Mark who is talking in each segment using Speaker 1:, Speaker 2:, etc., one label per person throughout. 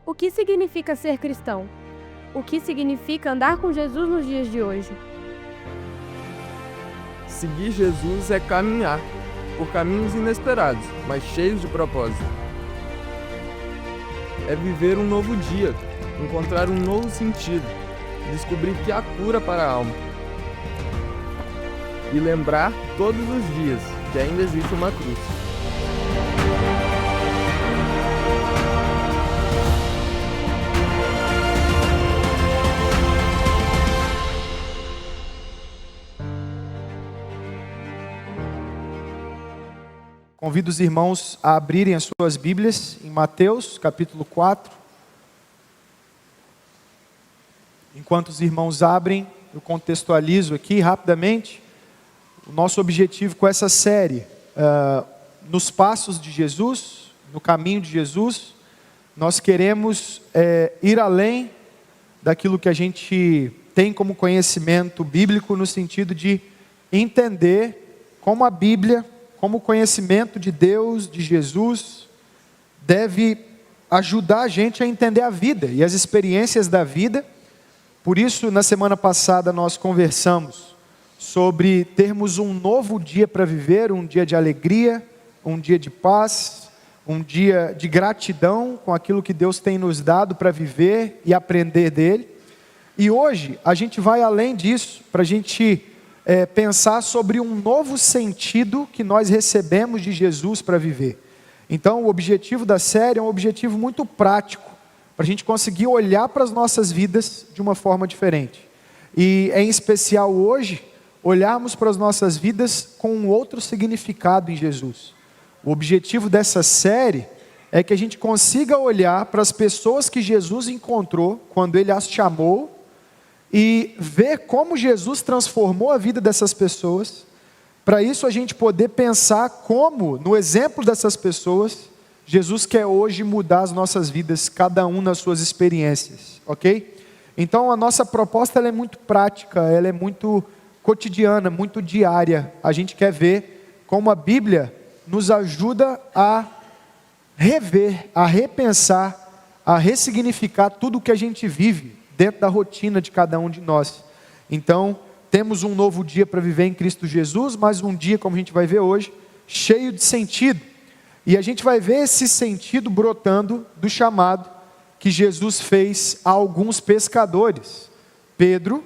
Speaker 1: O que significa ser cristão? O que significa andar com Jesus nos dias de hoje?
Speaker 2: Seguir Jesus é caminhar por caminhos inesperados, mas cheios de propósito. É viver um novo dia, encontrar um novo sentido, descobrir que há cura para a alma. E lembrar todos os dias que ainda existe uma cruz.
Speaker 3: Convido os irmãos a abrirem as suas Bíblias em Mateus, capítulo 4. Enquanto os irmãos abrem, eu contextualizo aqui rapidamente o nosso objetivo com essa série. Nos passos de Jesus, no caminho de Jesus, nós queremos ir além daquilo que a gente tem como conhecimento bíblico, no sentido de entender como a Bíblia, como o conhecimento de Deus, de Jesus, deve ajudar a gente a entender a vida e as experiências da vida. Por isso, na semana passada, nós conversamos sobre termos um novo dia para viver, um dia de alegria, um dia de paz, um dia de gratidão com aquilo que Deus tem nos dado para viver e aprender dele. E hoje, a gente vai além disso, para a gente pensar sobre um novo sentido que nós recebemos de Jesus para viver. Então, o objetivo da série é um objetivo muito prático, para a gente conseguir olhar para as nossas vidas de uma forma diferente. E, em especial hoje, olharmos para as nossas vidas com um outro significado em Jesus. O objetivo dessa série é que a gente consiga olhar para as pessoas que Jesus encontrou quando Ele as chamou, e ver como Jesus transformou a vida dessas pessoas. Para isso a gente poder pensar como, no exemplo dessas pessoas, Jesus quer hoje mudar as nossas vidas, cada um nas suas experiências, ok? Então a nossa proposta ela é muito prática, ela é muito cotidiana, muito diária. A gente quer ver como a Bíblia nos ajuda a rever, a repensar, a ressignificar tudo o que a gente vive dentro da rotina de cada um de nós. Então, temos um novo dia para viver em Cristo Jesus, mas um dia, como a gente vai ver hoje, cheio de sentido. E a gente vai ver esse sentido brotando do chamado que Jesus fez a alguns pescadores: Pedro,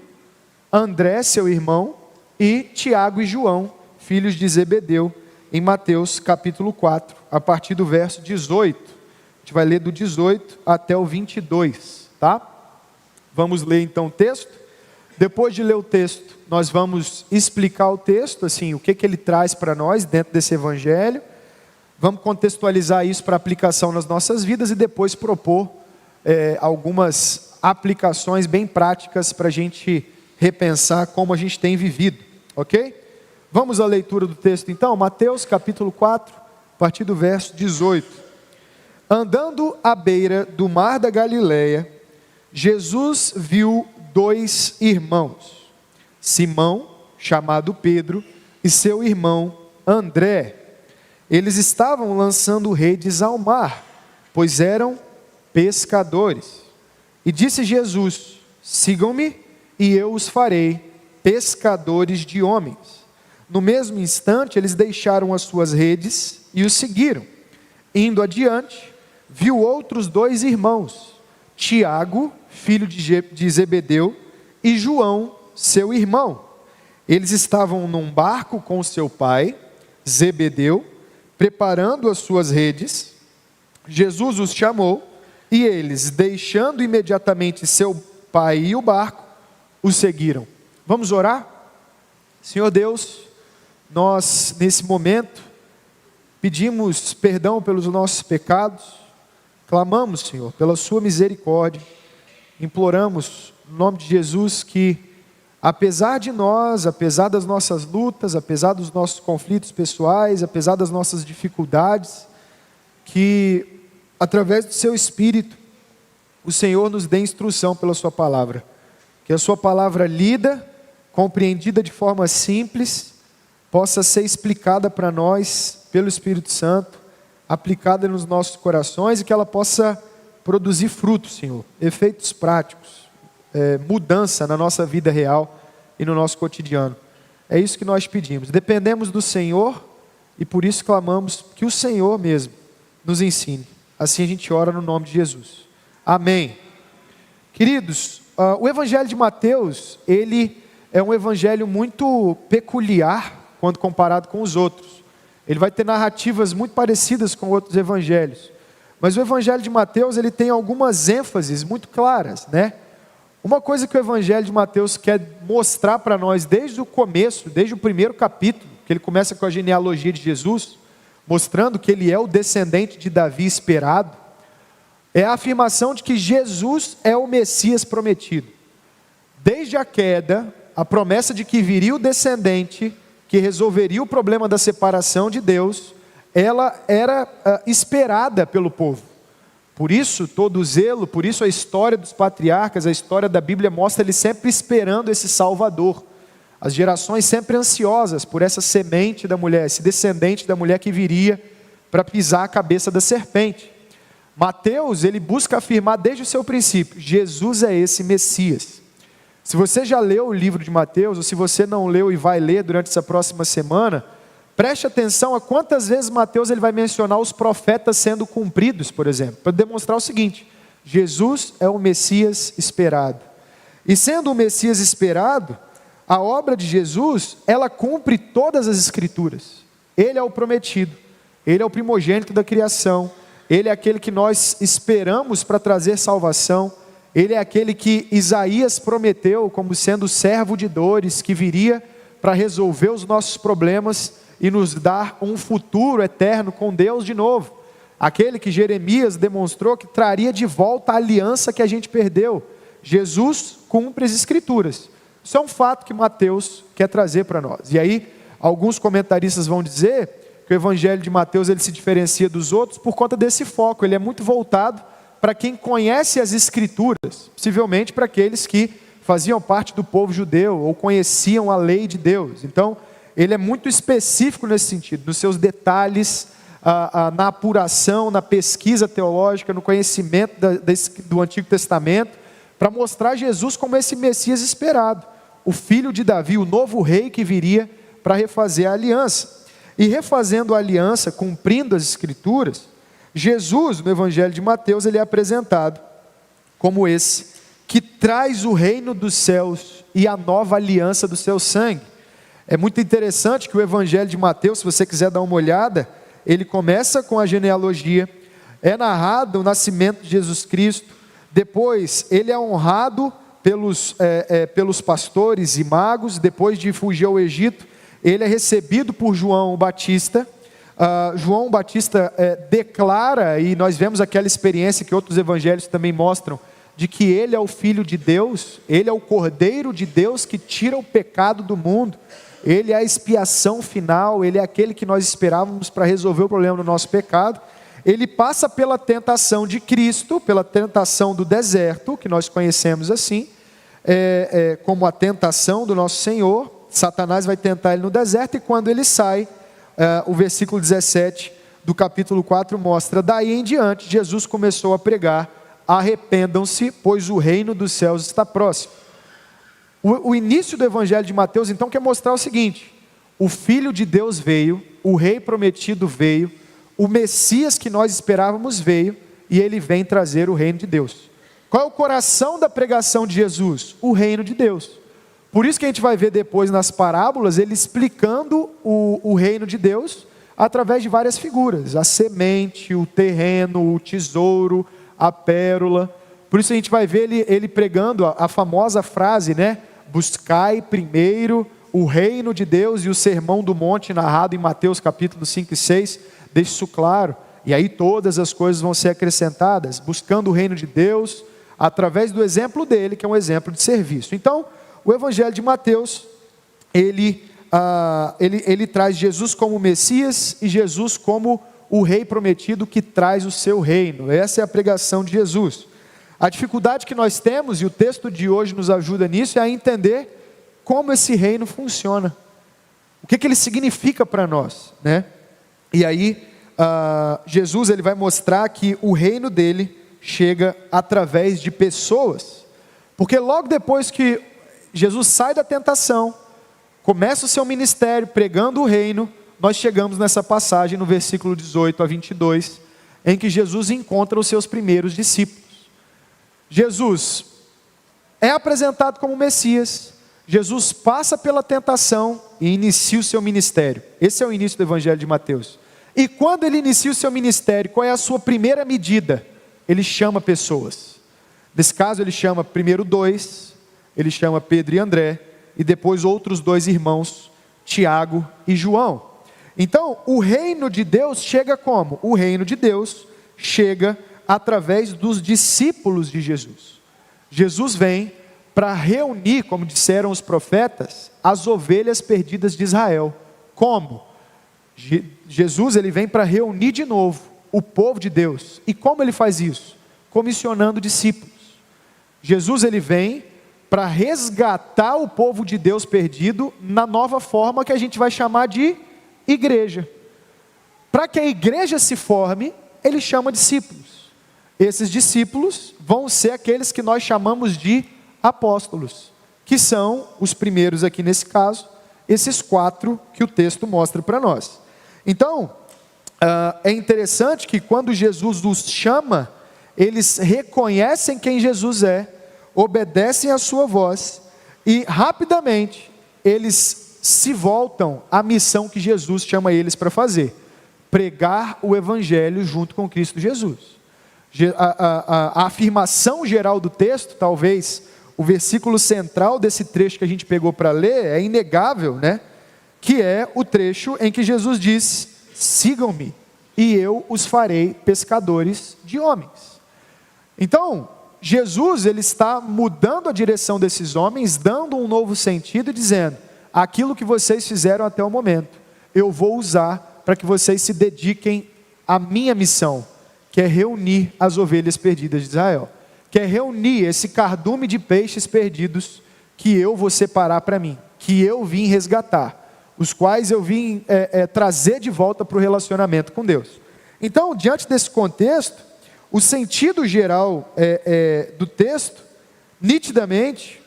Speaker 3: André, seu irmão, e Tiago e João, filhos de Zebedeu, em Mateus capítulo 4, a partir do verso 18. A gente vai ler do 18 até o 22, tá? Vamos ler então o texto. Depois de ler o texto, nós vamos explicar o texto, assim, o que ele traz para nós dentro desse evangelho. Vamos contextualizar isso para aplicação nas nossas vidas e depois propor algumas aplicações bem práticas para a gente repensar como a gente tem vivido, ok? Vamos à leitura do texto então, Mateus capítulo 4, a partir do verso 18. Andando à beira do mar da Galileia, Jesus viu dois irmãos, Simão, chamado Pedro, e seu irmão André. Eles estavam lançando redes ao mar, pois eram pescadores. E disse Jesus: sigam-me e eu os farei pescadores de homens. No mesmo instante, eles deixaram as suas redes e os seguiram. Indo adiante, viu outros dois irmãos, Tiago, filho de Zebedeu, e João, seu irmão. Eles estavam num barco com seu pai, Zebedeu, preparando as suas redes. Jesus os chamou, e eles, deixando imediatamente seu pai e o barco, os seguiram. Vamos orar? Senhor Deus, nós nesse momento pedimos perdão pelos nossos pecados, clamamos, Senhor, pela sua misericórdia, imploramos no nome de Jesus que, apesar de nós, apesar das nossas lutas, apesar dos nossos conflitos pessoais, apesar das nossas dificuldades, que através do seu Espírito, o Senhor nos dê instrução pela sua palavra, que a sua palavra lida, compreendida de forma simples, possa ser explicada para nós pelo Espírito Santo, aplicada nos nossos corações, e que ela possa produzir frutos, Senhor, efeitos práticos, mudança na nossa vida real e no nosso cotidiano. É isso que nós pedimos. Dependemos do Senhor e por isso clamamos que o Senhor mesmo nos ensine. Assim a gente ora no nome de Jesus. Amém. Queridos, o Evangelho de Mateus, ele é um evangelho muito peculiar quando comparado com os outros. Ele vai ter narrativas muito parecidas com outros evangelhos. Mas o Evangelho de Mateus, ele tem algumas ênfases muito claras, né? Uma coisa que o Evangelho de Mateus quer mostrar para nós desde o começo, desde o primeiro capítulo, que ele começa com a genealogia de Jesus, mostrando que ele é o descendente de Davi esperado, é a afirmação de que Jesus é o Messias prometido. Desde a queda, a promessa de que viria o descendente, que resolveria o problema da separação de Deus, ela era esperada pelo povo. Por isso, todo o zelo, por isso a história dos patriarcas, a história da Bíblia mostra eles sempre esperando esse Salvador. As gerações sempre ansiosas por essa semente da mulher, esse descendente da mulher que viria para pisar a cabeça da serpente. Mateus, ele busca afirmar desde o seu princípio, Jesus é esse Messias. Se você já leu o livro de Mateus, ou se você não leu e vai ler durante essa próxima semana, preste atenção a quantas vezes Mateus ele vai mencionar os profetas sendo cumpridos, por exemplo, para demonstrar o seguinte: Jesus é o Messias esperado. E sendo o Messias esperado, a obra de Jesus, ela cumpre todas as Escrituras. Ele é o prometido, ele é o primogênito da criação, ele é aquele que nós esperamos para trazer salvação, ele é aquele que Isaías prometeu como sendo o servo de dores, que viria para resolver os nossos problemas e nos dar um futuro eterno com Deus de novo. Aquele que Jeremias demonstrou que traria de volta a aliança que a gente perdeu. Jesus cumpre as Escrituras. Isso é um fato que Mateus quer trazer para nós. E aí, alguns comentaristas vão dizer que o Evangelho de Mateus ele se diferencia dos outros por conta desse foco. Ele é muito voltado para quem conhece as Escrituras, possivelmente para aqueles que faziam parte do povo judeu ou conheciam a lei de Deus. Então, ele é muito específico nesse sentido, nos seus detalhes, na apuração, na pesquisa teológica, no conhecimento do Antigo Testamento, para mostrar Jesus como esse Messias esperado, o filho de Davi, o novo rei que viria para refazer a aliança. E refazendo a aliança, cumprindo as Escrituras, Jesus, no Evangelho de Mateus, ele é apresentado como esse que traz o reino dos céus e a nova aliança do seu sangue. É muito interessante que o Evangelho de Mateus, se você quiser dar uma olhada, ele começa com a genealogia, é narrado o nascimento de Jesus Cristo, depois ele é honrado pelos pastores e magos, depois de fugir ao Egito, ele é recebido por João Batista. João Batista declara, e nós vemos aquela experiência que outros evangelhos também mostram, de que ele é o Filho de Deus, ele é o Cordeiro de Deus que tira o pecado do mundo, ele é a expiação final, ele é aquele que nós esperávamos para resolver o problema do nosso pecado. Ele passa pela tentação de Cristo, pela tentação do deserto, que nós conhecemos assim, como a tentação do nosso Senhor. Satanás vai tentar ele no deserto, e quando ele sai, o versículo 17 do capítulo 4 mostra: daí em diante Jesus começou a pregar: arrependam-se, pois o reino dos céus está próximo. O início do Evangelho de Mateus então quer mostrar o seguinte: o Filho de Deus veio, o Rei prometido veio, o Messias que nós esperávamos veio, e ele vem trazer o reino de Deus. Qual é o coração da pregação de Jesus? O reino de Deus. Por isso que a gente vai ver depois nas parábolas ele explicando o reino de Deus através de várias figuras: a semente, o terreno, o tesouro, a pérola. Por isso a gente vai ver ele pregando a famosa frase, né? Buscai primeiro o reino de Deus, e o sermão do monte narrado em Mateus capítulo 5 e 6 deixa isso claro. E aí todas as coisas vão ser acrescentadas, buscando o reino de Deus através do exemplo dele, que é um exemplo de serviço. Então o Evangelho de Mateus ele traz Jesus como Messias e Jesus como o Rei prometido que traz o seu reino. Essa é a pregação de Jesus. A dificuldade que nós temos, e o texto de hoje nos ajuda nisso, é a entender como esse reino funciona. O que ele significa para nós, né? E aí, Jesus ele vai mostrar que o reino dele chega através de pessoas. Porque logo depois que Jesus sai da tentação, começa o seu ministério pregando o reino, nós chegamos nessa passagem no versículo 18 a 22, em que Jesus encontra os seus primeiros discípulos. Jesus é apresentado como Messias, Jesus passa pela tentação e inicia o seu ministério. Esse é o início do Evangelho de Mateus. E quando ele inicia o seu ministério, qual é a sua primeira medida? Ele chama pessoas. Nesse caso ele chama primeiro 2, ele chama Pedro e André, e depois outros 2 irmãos, Tiago e João. Então, o reino de Deus chega como? O reino de Deus chega através dos discípulos de Jesus. Jesus vem para reunir, como disseram os profetas, as ovelhas perdidas de Israel. Como? Jesus ele vem para reunir de novo o povo de Deus. E como ele faz isso? Comissionando discípulos. Jesus ele vem para resgatar o povo de Deus perdido na nova forma que a gente vai chamar de igreja. Para que a igreja se forme, ele chama discípulos. Esses discípulos vão ser aqueles que nós chamamos de apóstolos, que são os primeiros aqui nesse caso, esses 4 que o texto mostra para nós. Então, é interessante que quando Jesus os chama, eles reconhecem quem Jesus é, obedecem a sua voz e rapidamente eles se voltam à missão que Jesus chama eles para fazer: pregar o evangelho junto com Cristo Jesus. A afirmação geral do texto, talvez o versículo central desse trecho que a gente pegou para ler, é inegável, né? Que é o trecho em que Jesus diz: sigam-me e eu os farei pescadores de homens. Então, Jesus ele está mudando a direção desses homens, dando um novo sentido e dizendo: aquilo que vocês fizeram até o momento, eu vou usar para que vocês se dediquem à minha missão, que é reunir as ovelhas perdidas de Israel, que é reunir esse cardume de peixes perdidos que eu vou separar para mim, que eu vim resgatar, os quais eu vim trazer de volta para o relacionamento com Deus. Então, diante desse contexto, o sentido geral do texto, nitidamente,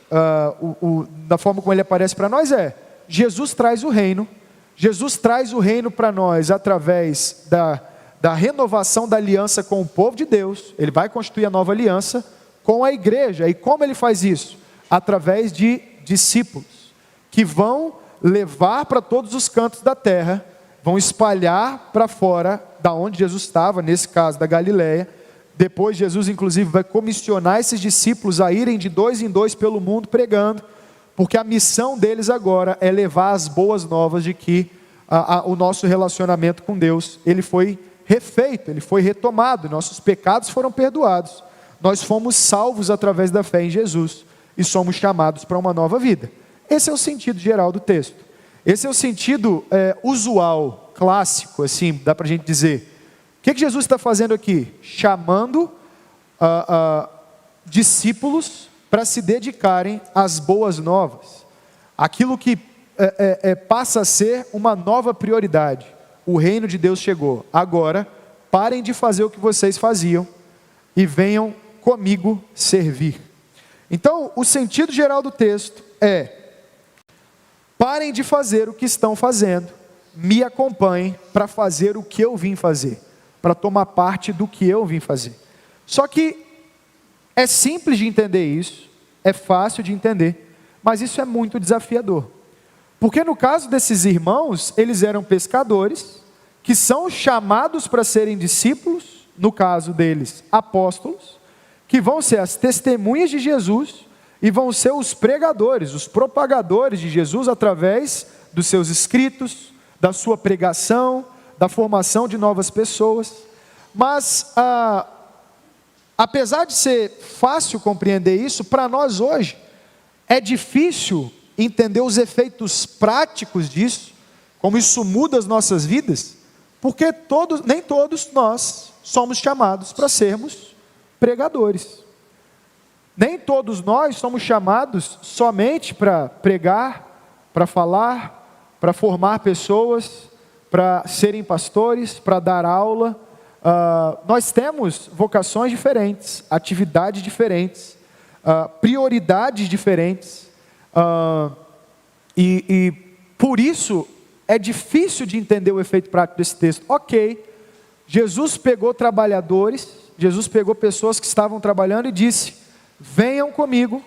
Speaker 3: da forma como ele aparece para nós é: Jesus traz o reino. Jesus traz o reino para nós através da renovação da aliança com o povo de Deus. Ele vai constituir a nova aliança com a igreja. E como ele faz isso? Através de discípulos, que vão levar para todos os cantos da terra, vão espalhar para fora da onde Jesus estava, nesse caso da Galileia. Depois Jesus inclusive vai comissionar esses discípulos a irem de 2 em 2 pelo mundo pregando, porque a missão deles agora é levar as boas novas de que o nosso relacionamento com Deus, ele foi refeito, ele foi retomado, nossos pecados foram perdoados, nós fomos salvos através da fé em Jesus e somos chamados para uma nova vida. Esse é o sentido geral do texto. Esse é o sentido usual, clássico, assim, dá para a gente dizer. O que Jesus está fazendo aqui? Chamando discípulos para se dedicarem às boas novas, aquilo que passa a ser uma nova prioridade. O reino de Deus chegou, agora parem de fazer o que vocês faziam e venham comigo servir. Então, o sentido geral do texto é: parem de fazer o que estão fazendo, me acompanhem para fazer o que eu vim fazer, para tomar parte do que eu vim fazer. Só que é simples de entender isso, é fácil de entender, mas isso é muito desafiador. Porque no caso desses irmãos, eles eram pescadores, que são chamados para serem discípulos, no caso deles, apóstolos, que vão ser as testemunhas de Jesus, e vão ser os pregadores, os propagadores de Jesus, através dos seus escritos, da sua pregação, da formação de novas pessoas. Mas, apesar de ser fácil compreender isso, para nós hoje, é difícil entender os efeitos práticos disso, como isso muda as nossas vidas, porque nem todos nós somos chamados para sermos pregadores. Nem todos nós somos chamados somente para pregar, para falar, para formar pessoas, para serem pastores, para dar aula, nós temos vocações diferentes, atividades diferentes, prioridades diferentes, e por isso é difícil de entender o efeito prático desse texto. Ok, Jesus pegou trabalhadores, Jesus pegou pessoas que estavam trabalhando e disse: venham comigo,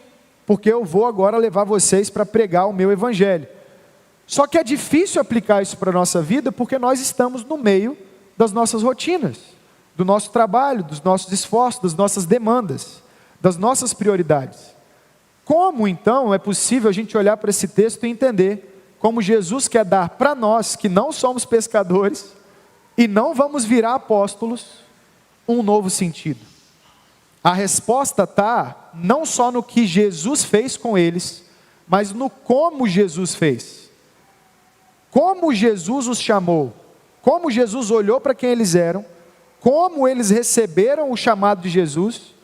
Speaker 3: porque eu vou agora levar vocês para pregar o meu evangelho. Só que é difícil aplicar isso para a nossa vida, porque nós estamos no meio das nossas rotinas, do nosso trabalho, dos nossos esforços, das nossas demandas, das nossas prioridades. Como então é possível a gente olhar para esse texto e entender como Jesus quer dar para nós, que não somos pescadores e não vamos virar apóstolos, um novo sentido? A resposta está não só no que Jesus fez com eles, mas no como Jesus fez. Como Jesus os chamou, como Jesus olhou para quem eles eram, como eles receberam o chamado de Jesus,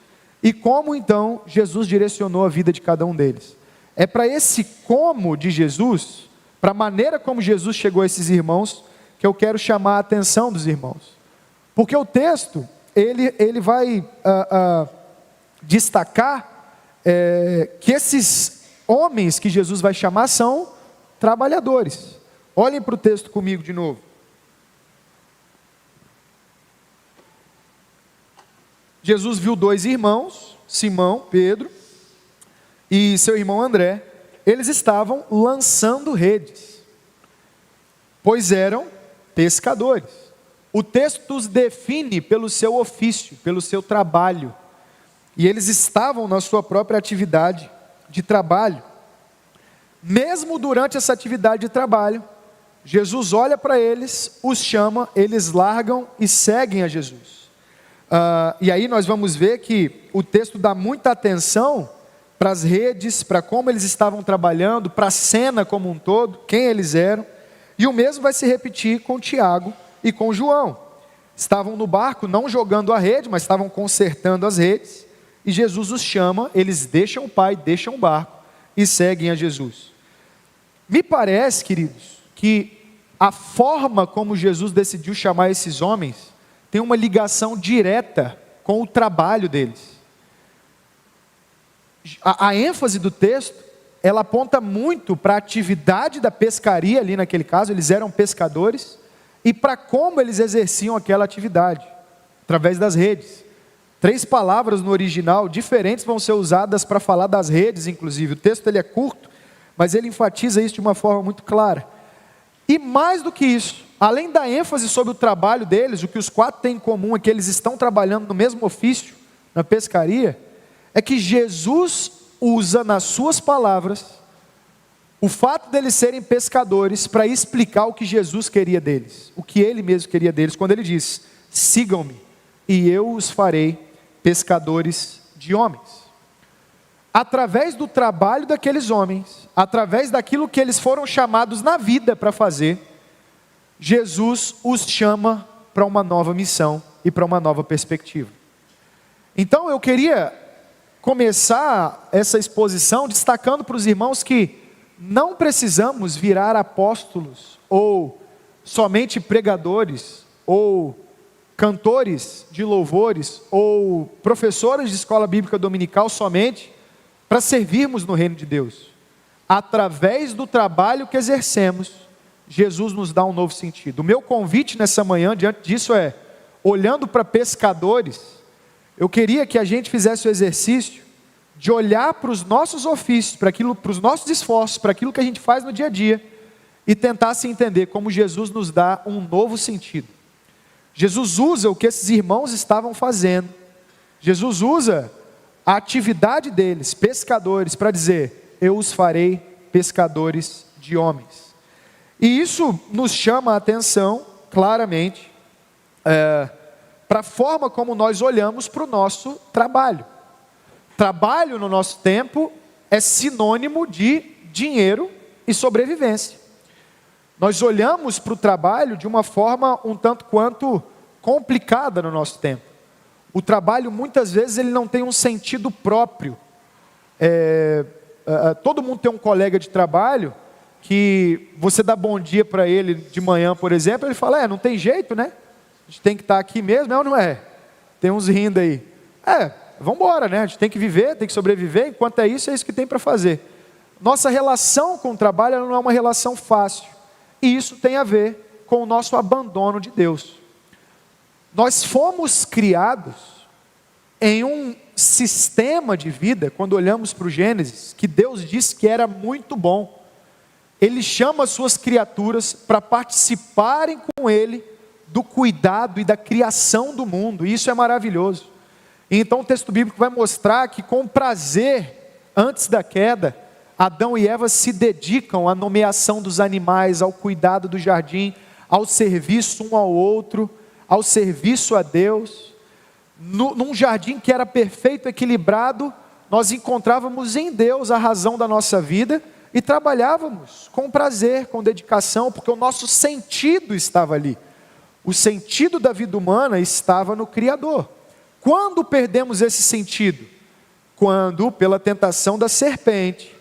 Speaker 3: e como então Jesus direcionou a vida de cada um deles. É para esse como de Jesus, para a maneira como Jesus chegou a esses irmãos, que eu quero chamar a atenção dos irmãos. Porque o texto, ele vai destacar que esses homens que Jesus vai chamar são trabalhadores. Olhem para o texto comigo de novo. Jesus viu dois irmãos, Simão, Pedro, e seu irmão André. Eles estavam lançando redes, pois eram pescadores. O texto os define pelo seu ofício, pelo seu trabalho. E eles estavam na sua própria atividade de trabalho. Mesmo durante essa atividade de trabalho, Jesus olha para eles, os chama, eles largam e seguem a Jesus. E aí nós vamos ver que o texto dá muita atenção para as redes, para como eles estavam trabalhando, para a cena como um todo, quem eles eram. E o mesmo vai se repetir com Tiago e com João. Estavam no barco, não jogando a rede, mas estavam consertando as redes. E Jesus os chama, eles deixam o pai, deixam o barco e seguem a Jesus. Me parece, queridos, que a forma como Jesus decidiu chamar esses homens tem uma ligação direta com o trabalho deles. A ênfase do texto, ela aponta muito para a atividade da pescaria ali naquele caso, eles eram pescadores, e para como eles exerciam aquela atividade, através das redes. 3 palavras no original diferentes vão ser usadas para falar das redes, inclusive. O texto ele é curto, mas ele enfatiza isso de uma forma muito clara. E mais do que isso, além da ênfase sobre o trabalho deles, o que os 4 têm em comum é que eles estão trabalhando no mesmo ofício, na pescaria, é que Jesus usa nas suas palavras o fato deles serem pescadores para explicar o que Jesus queria deles, o que ele mesmo queria deles, quando ele diz: sigam-me e eu os farei pescadores de homens. Através do trabalho daqueles homens, através daquilo que eles foram chamados na vida para fazer, Jesus os chama para uma nova missão e para uma nova perspectiva. Então eu queria começar essa exposição destacando para os irmãos que não precisamos virar apóstolos, ou somente pregadores, ou cantores de louvores, ou professores de escola bíblica dominical somente, para servirmos no reino de Deus. Através do trabalho que exercemos, Jesus nos dá um novo sentido. O meu convite nessa manhã, diante disso, é, olhando para pescadores, eu queria que a gente fizesse o exercício de olhar para os nossos ofícios, para os nossos esforços, para aquilo que a gente faz no dia a dia, e tentasse entender como Jesus nos dá um novo sentido. Jesus usa o que esses irmãos estavam fazendo, Jesus usa a atividade deles, pescadores, para dizer: eu os farei pescadores de homens. E isso nos chama a atenção, claramente, para a forma como nós olhamos para o nosso trabalho. Trabalho no nosso tempo é sinônimo de dinheiro e sobrevivência. Nós olhamos para o trabalho de uma forma um tanto quanto complicada no nosso tempo. O trabalho muitas vezes ele não tem um sentido próprio. Todo mundo tem um colega de trabalho que você dá bom dia para ele de manhã, por exemplo, ele fala: não tem jeito, né? A gente tem que estar aqui mesmo, é ou não é? Tem uns rindo aí. Vamos embora, né? A gente tem que viver, tem que sobreviver, enquanto é isso que tem para fazer. Nossa relação com o trabalho ela não é uma relação fácil. E isso tem a ver com o nosso abandono de Deus. Nós fomos criados em um sistema de vida, quando olhamos para o Gênesis, que Deus disse que era muito bom. Ele chama as suas criaturas para participarem com Ele do cuidado e da criação do mundo, e isso é maravilhoso. Então o texto bíblico vai mostrar que com prazer, antes da queda, Adão e Eva se dedicam à nomeação dos animais, ao cuidado do jardim, ao serviço um ao outro, ao serviço a Deus. Num jardim que era perfeito, equilibrado, nós encontrávamos em Deus a razão da nossa vida e trabalhávamos com prazer, com dedicação, porque o nosso sentido estava ali. O sentido da vida humana estava no Criador. Quando perdemos esse sentido? Quando, pela tentação da serpente,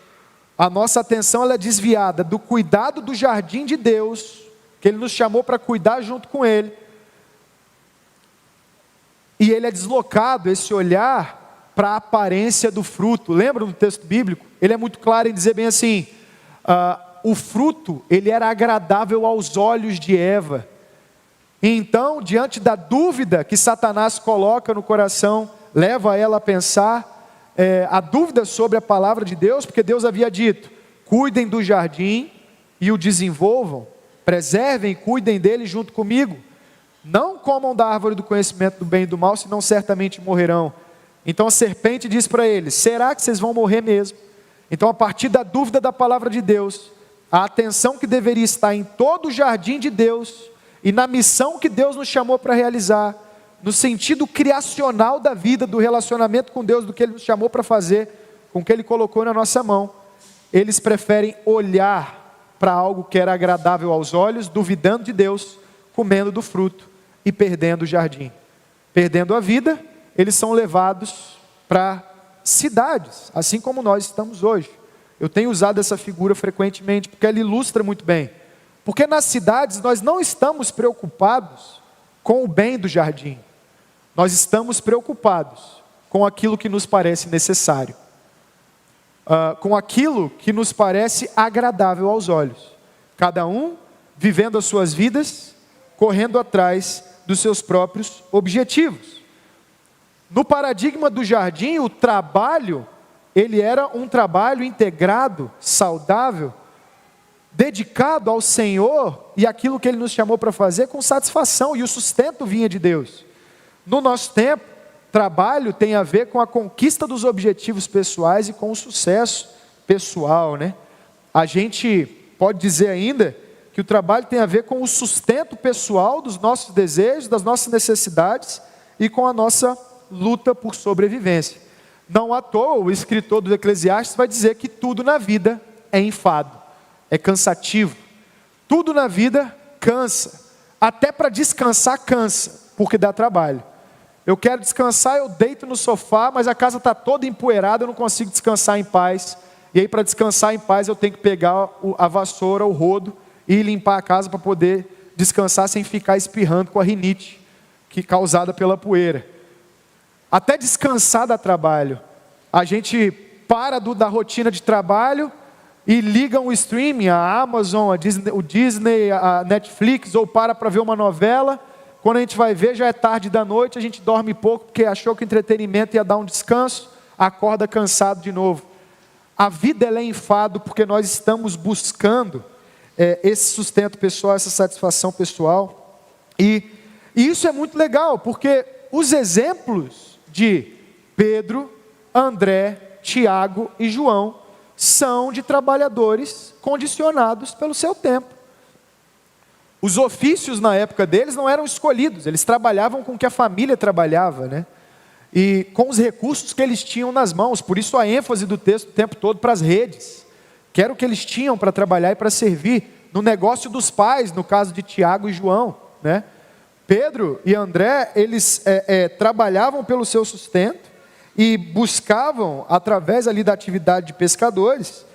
Speaker 3: a nossa atenção ela é desviada do cuidado do jardim de Deus, que Ele nos chamou para cuidar junto com Ele, e ele é deslocado, esse olhar, para a aparência do fruto. Lembra do texto bíblico? Ele é muito claro em dizer bem assim, o fruto, ele era agradável aos olhos de Eva. E então, diante da dúvida que Satanás coloca no coração, leva ela a pensar, a dúvida sobre a palavra de Deus, porque Deus havia dito, cuidem do jardim e o desenvolvam, preservem e cuidem dele junto comigo. Não comam da árvore do conhecimento do bem e do mal, senão certamente morrerão. Então a serpente diz para eles, será que vocês vão morrer mesmo? Então a partir da dúvida da palavra de Deus, a atenção que deveria estar em todo o jardim de Deus, e na missão que Deus nos chamou para realizar, no sentido criacional da vida, do relacionamento com Deus, do que Ele nos chamou para fazer, com o que Ele colocou na nossa mão, eles preferem olhar para algo que era agradável aos olhos, duvidando de Deus, comendo do fruto e perdendo o jardim. Perdendo a vida, eles são levados para cidades, assim como nós estamos hoje. Eu tenho usado essa figura frequentemente, porque ela ilustra muito bem. Porque nas cidades nós não estamos preocupados com o bem do jardim. Nós estamos preocupados com aquilo que nos parece necessário. Com aquilo que nos parece agradável aos olhos. Cada um vivendo as suas vidas, correndo atrás dos seus próprios objetivos. No paradigma do jardim, o trabalho, ele era um trabalho integrado, saudável, dedicado ao Senhor e aquilo que Ele nos chamou para fazer com satisfação, e o sustento vinha de Deus. No nosso tempo, trabalho tem a ver com a conquista dos objetivos pessoais e com o sucesso pessoal, né? A gente pode dizer ainda que o trabalho tem a ver com o sustento pessoal dos nossos desejos, das nossas necessidades e com a nossa luta por sobrevivência. Não à toa, o escritor do Eclesiastes vai dizer que tudo na vida é enfado, é cansativo. Tudo na vida cansa, até para descansar cansa, porque dá trabalho. Eu quero descansar, eu deito no sofá, mas a casa está toda empoeirada, eu não consigo descansar em paz. E aí para descansar em paz eu tenho que pegar a vassoura, o rodo, e limpar a casa para poder descansar sem ficar espirrando com a rinite causada pela poeira. Até descansar dá trabalho. A gente para da rotina de trabalho e liga um streaming, a Amazon, o Disney, a Netflix, ou para ver uma novela. Quando a gente vai ver, já é tarde da noite, a gente dorme pouco porque achou que o entretenimento ia dar um descanso, acorda cansado de novo. A vida ela é enfado porque nós estamos buscando esse sustento pessoal, essa satisfação pessoal, e isso é muito legal, porque os exemplos de Pedro, André, Tiago e João são de trabalhadores condicionados pelo seu tempo. Os ofícios na época deles não eram escolhidos, eles trabalhavam com o que a família trabalhava, né? E com os recursos que eles tinham nas mãos, por isso a ênfase do texto o tempo todo para as redes, que era o que eles tinham para trabalhar e para servir, no negócio dos pais, no caso de Tiago e João, né? Pedro e André, eles trabalhavam pelo seu sustento e buscavam, através ali da atividade de pescadores,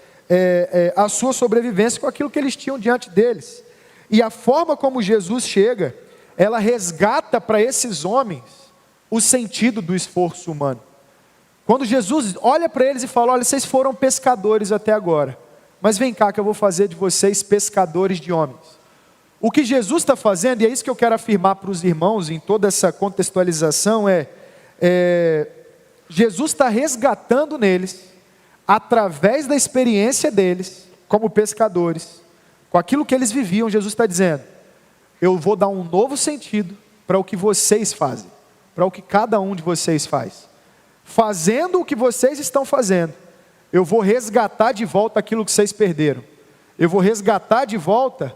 Speaker 3: a sua sobrevivência com aquilo que eles tinham diante deles. E a forma como Jesus chega ela resgata para esses homens o sentido do esforço humano. Quando Jesus olha para eles e fala: olha, vocês foram pescadores até agora, mas vem cá que eu vou fazer de vocês pescadores de homens. O que Jesus está fazendo, e é isso que eu quero afirmar para os irmãos em toda essa contextualização, Jesus está resgatando neles, através da experiência deles, como pescadores, com aquilo que eles viviam. Jesus está dizendo: eu vou dar um novo sentido para o que vocês fazem, para o que cada um de vocês faz. Fazendo o que vocês estão fazendo, eu vou resgatar de volta aquilo que vocês perderam. Eu vou resgatar de volta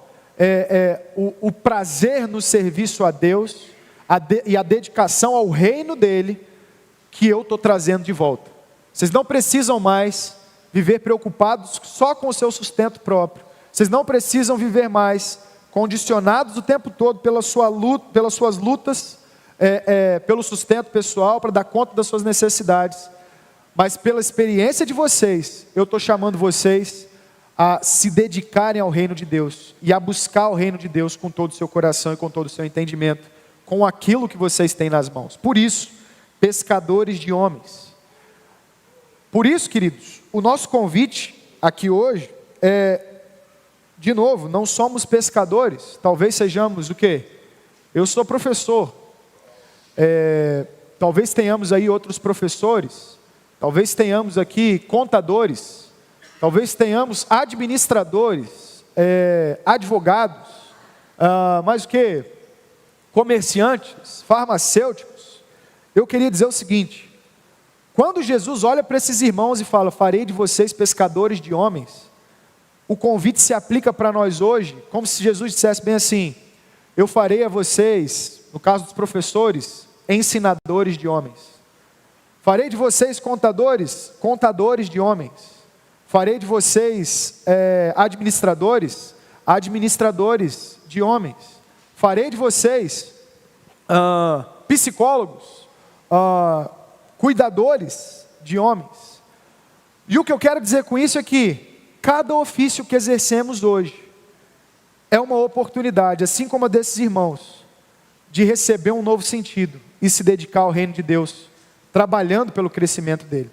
Speaker 3: o prazer no serviço a Deus e a dedicação ao reino dele, que eu estou trazendo de volta. Vocês não precisam mais viver preocupados só com o seu sustento próprio. Vocês não precisam viver mais condicionados o tempo todo pelas suas lutas, pelo sustento pessoal, para dar conta das suas necessidades. Mas pela experiência de vocês, eu estou chamando vocês a se dedicarem ao reino de Deus e a buscar o reino de Deus com todo o seu coração e com todo o seu entendimento, com aquilo que vocês têm nas mãos. Por isso, pescadores de homens. Por isso, queridos, o nosso convite aqui hoje de novo, não somos pescadores. Talvez sejamos o quê? Eu sou professor. Talvez tenhamos aí outros professores. Talvez tenhamos aqui contadores. Talvez tenhamos administradores, advogados, mas o que? Comerciantes, farmacêuticos. Eu queria dizer o seguinte: quando Jesus olha para esses irmãos e fala: farei de vocês pescadores de homens, o convite se aplica para nós hoje, como se Jesus dissesse bem assim: eu farei a vocês, no caso dos professores, ensinadores de homens. Farei de vocês contadores de homens. Farei de vocês administradores de homens. Farei de vocês psicólogos, cuidadores de homens. E o que eu quero dizer com isso é que cada ofício que exercemos hoje é uma oportunidade, assim como a desses irmãos, de receber um novo sentido e se dedicar ao reino de Deus, trabalhando pelo crescimento dele.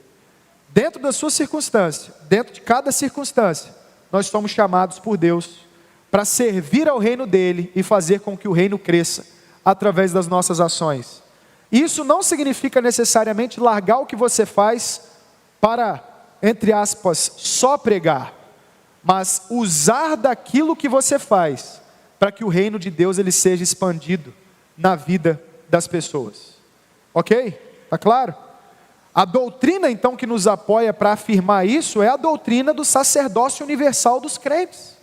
Speaker 3: Dentro da sua circunstância, dentro de cada circunstância, nós somos chamados por Deus para servir ao reino dele e fazer com que o reino cresça através das nossas ações. Isso não significa necessariamente largar o que você faz para, entre aspas, só pregar, mas usar daquilo que você faz para que o reino de Deus ele seja expandido na vida das pessoas. Ok? Tá claro? A doutrina então que nos apoia para afirmar isso é a doutrina do sacerdócio universal dos crentes.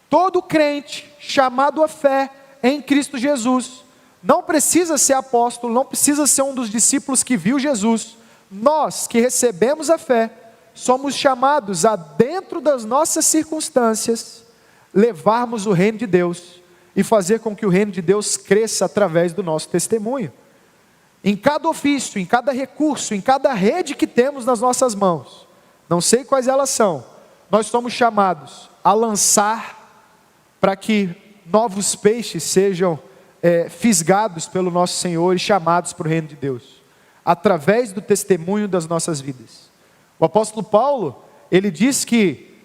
Speaker 3: Todo crente chamado à fé em Cristo Jesus não precisa ser apóstolo, não precisa ser um dos discípulos que viu Jesus. Nós que recebemos a fé somos chamados a, dentro das nossas circunstâncias, levarmos o reino de Deus e fazer com que o reino de Deus cresça através do nosso testemunho. Em cada ofício, em cada recurso, em cada rede que temos nas nossas mãos, não sei quais elas são, nós somos chamados a lançar para que novos peixes sejam fisgados pelo nosso Senhor e chamados para o reino de Deus, através do testemunho das nossas vidas. O apóstolo Paulo, ele diz que,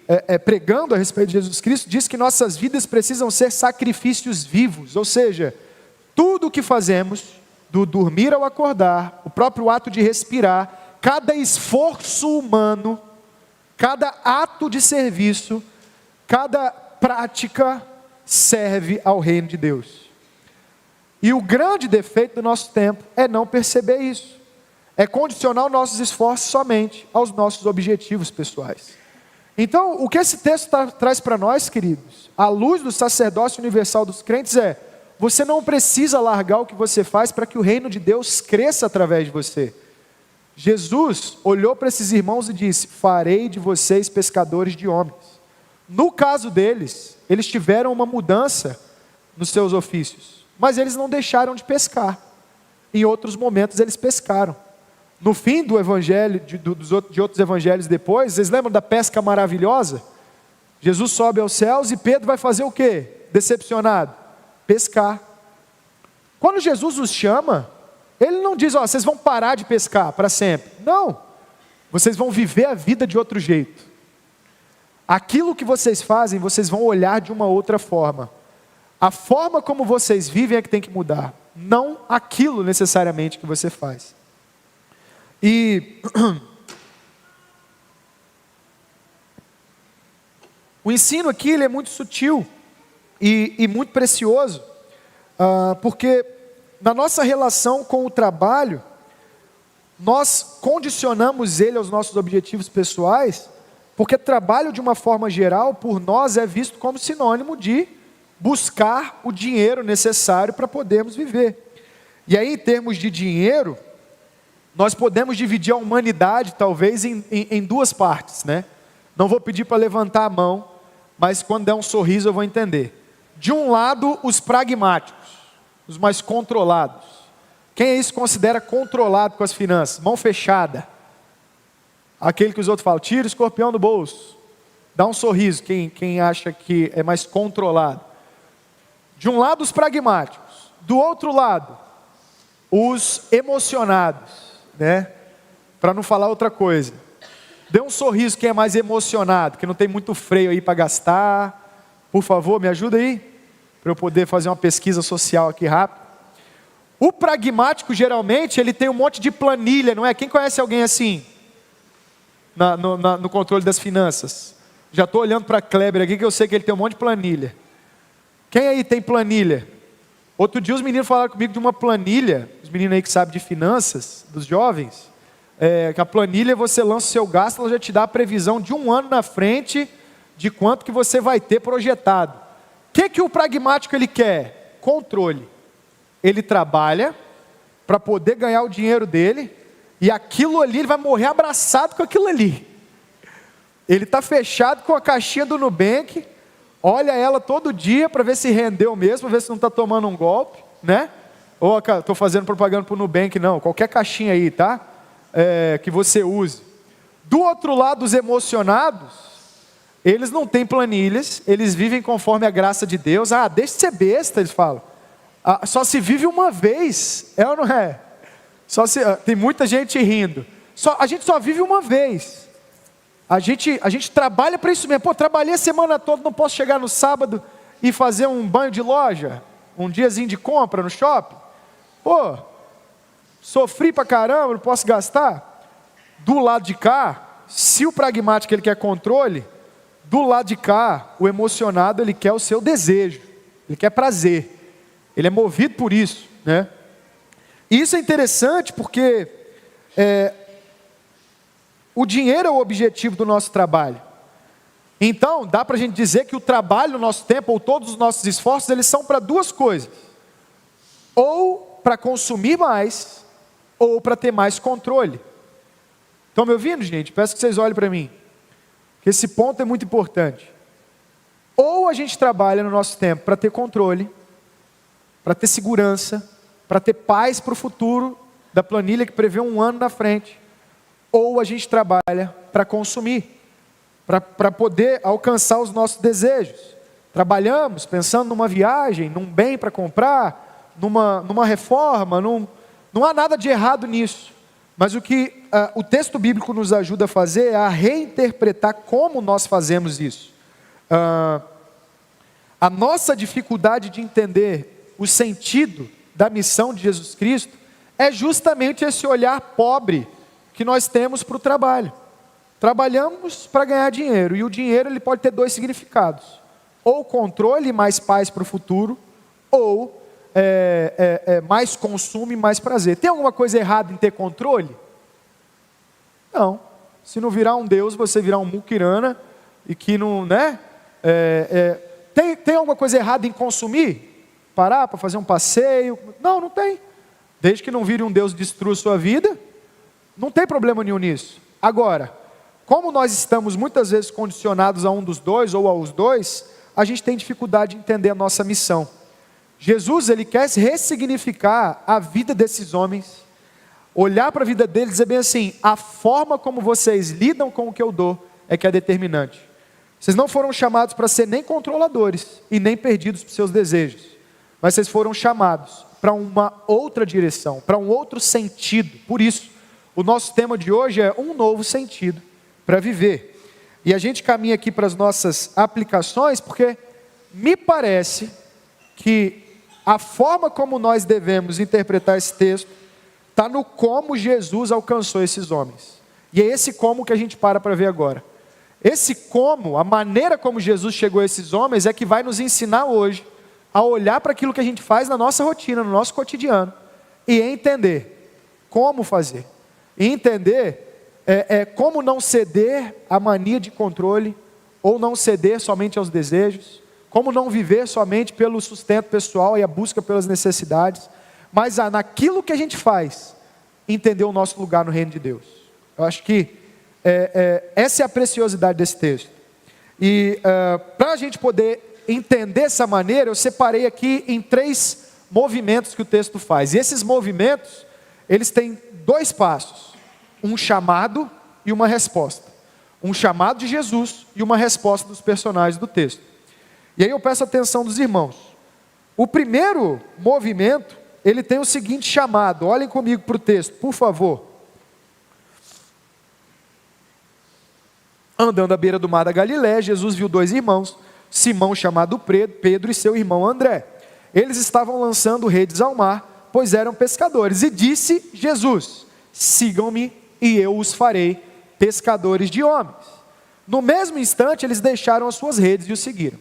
Speaker 3: pregando a respeito de Jesus Cristo, diz que nossas vidas precisam ser sacrifícios vivos, ou seja, tudo o que fazemos, do dormir ao acordar, o próprio ato de respirar, cada esforço humano, cada ato de serviço, cada prática serve ao reino de Deus. E o grande defeito do nosso tempo é não perceber isso, é condicionar os nossos esforços somente aos nossos objetivos pessoais. Então, o que esse texto traz para nós, queridos, à luz do sacerdócio universal dos crentes você não precisa largar o que você faz para que o reino de Deus cresça através de você. Jesus olhou para esses irmãos e disse: farei de vocês pescadores de homens. No caso deles, eles tiveram uma mudança nos seus ofícios, mas eles não deixaram de pescar. Em outros momentos eles pescaram. No fim do evangelho, de outros evangelhos depois, vocês lembram da pesca maravilhosa? Jesus sobe aos céus e Pedro vai fazer o quê? Decepcionado. Pescar. Quando Jesus os chama, Ele não diz, ó, vocês vão parar de pescar para sempre. Não, vocês vão viver a vida de outro jeito. Aquilo que vocês fazem, vocês vão olhar de uma outra forma. A forma como vocês vivem é que tem que mudar, não aquilo necessariamente que você faz. E o ensino aqui ele é muito sutil e muito precioso, porque na nossa relação com o trabalho, nós condicionamos ele aos nossos objetivos pessoais, porque trabalho de uma forma geral, por nós, é visto como sinônimo de buscar o dinheiro necessário para podermos viver. E aí, em termos de dinheiro, nós podemos dividir a humanidade, talvez, em duas partes, né? Não vou pedir para levantar a mão, mas quando der um sorriso eu vou entender. De um lado, os pragmáticos, os mais controlados. Quem aí se considera controlado com as finanças? Mão fechada. Aquele que os outros falam, tira o escorpião do bolso. Dá um sorriso, quem acha que é mais controlado. De um lado, os pragmáticos. Do outro lado, os emocionados, né? Para não falar outra coisa. Dê um sorriso quem é mais emocionado, que não tem muito freio aí para gastar. Por favor, me ajuda aí, para eu poder fazer uma pesquisa social aqui rápido. O pragmático, geralmente, ele tem um monte de planilha, não é? Quem conhece alguém assim? No controle das finanças. Já estou olhando para Kleber aqui, que eu sei que ele tem um monte de planilha. Quem aí tem planilha? Outro dia os meninos falaram comigo de uma planilha, os meninos aí que sabem de finanças, dos jovens, que a planilha você lança o seu gasto, ela já te dá a previsão de um ano na frente, de quanto que você vai ter projetado. O que o pragmático ele quer? Controle. Ele trabalha para poder ganhar o dinheiro dele, e aquilo ali, ele vai morrer abraçado com aquilo ali. Ele está fechado com a caixinha do Nubank, olha ela todo dia para ver se rendeu mesmo, para ver se não está tomando um golpe, né? Ou estou fazendo propaganda para o Nubank, não, qualquer caixinha aí, tá? Que você use. Do outro lado, os emocionados, eles não têm planilhas, eles vivem conforme a graça de Deus. Deixa de ser besta, eles falam. Só se vive uma vez, é ou não é? Tem muita gente rindo. A gente só vive uma vez. A gente trabalha para isso mesmo. Pô, trabalhei a semana toda, não posso chegar no sábado e fazer um banho de loja, um diazinho de compra no shopping. Pô, sofri pra caramba, não posso gastar. Do lado de cá, se o pragmático ele quer controle, do lado de cá, o emocionado ele quer o seu desejo, ele quer prazer. Ele é movido por isso, né? E isso é interessante porque o dinheiro é o objetivo do nosso trabalho. Então, dá para a gente dizer que o trabalho no nosso tempo, ou todos os nossos esforços, eles são para duas coisas. Ou para consumir mais, ou para ter mais controle. Estão me ouvindo, gente? Peço que vocês olhem para mim, que esse ponto é muito importante. Ou a gente trabalha no nosso tempo para ter controle, para ter segurança, para ter paz para o futuro, da planilha que prevê um ano na frente. Ou a gente trabalha para consumir, para poder alcançar os nossos desejos. Trabalhamos pensando numa viagem, num bem para comprar, numa reforma, não há nada de errado nisso. Mas o que o texto bíblico nos ajuda a fazer é a reinterpretar como nós fazemos isso. A nossa dificuldade de entender o sentido da missão de Jesus Cristo é justamente esse olhar pobre que nós temos para o trabalho. Trabalhamos para ganhar dinheiro, e o dinheiro ele pode ter dois significados: ou controle e mais paz para o futuro, ou mais consumo e mais prazer. Tem alguma coisa errada em ter controle? Não. Se não virar um Deus, você virar um muquirana, e que não, né? Tem alguma coisa errada em consumir? Parar para fazer um passeio? Não tem. Desde que não vire um Deus que destrua a sua vida, não tem problema nenhum nisso. Agora, como nós estamos muitas vezes condicionados a um dos dois ou aos dois, a gente tem dificuldade de entender a nossa missão. Jesus, ele quer ressignificar a vida desses homens, olhar para a vida deles e dizer bem assim: a forma como vocês lidam com o que eu dou é que é determinante. Vocês não foram chamados para ser nem controladores e nem perdidos por seus desejos, mas vocês foram chamados para uma outra direção, para um outro sentido. Por isso, o nosso tema de hoje é um novo sentido para viver. E a gente caminha aqui para as nossas aplicações, porque me parece que a forma como nós devemos interpretar esse texto está no como Jesus alcançou esses homens. E é esse como que a gente para ver agora. Esse como, a maneira como Jesus chegou a esses homens é que vai nos ensinar hoje a olhar para aquilo que a gente faz na nossa rotina, no nosso cotidiano, e entender como fazer. E entender como não ceder à mania de controle, ou não ceder somente aos desejos, como não viver somente pelo sustento pessoal e a busca pelas necessidades, mas naquilo que a gente faz, entender o nosso lugar no reino de Deus. Eu acho que essa é a preciosidade desse texto. E para a gente poder entender essa maneira, eu separei aqui em 3 movimentos que o texto faz. E esses movimentos, eles têm 2 passos: um chamado e uma resposta. Um chamado de Jesus e uma resposta dos personagens do texto. E aí eu peço a atenção dos irmãos. O primeiro movimento, ele tem o seguinte chamado. Olhem comigo para o texto, por favor. Andando à beira do mar da Galiléia, Jesus viu 2 irmãos, Simão, chamado Pedro, e seu irmão André. Eles estavam lançando redes ao mar, pois eram pescadores. E disse Jesus: sigam-me e eu os farei pescadores de homens. No mesmo instante, eles deixaram as suas redes e o seguiram.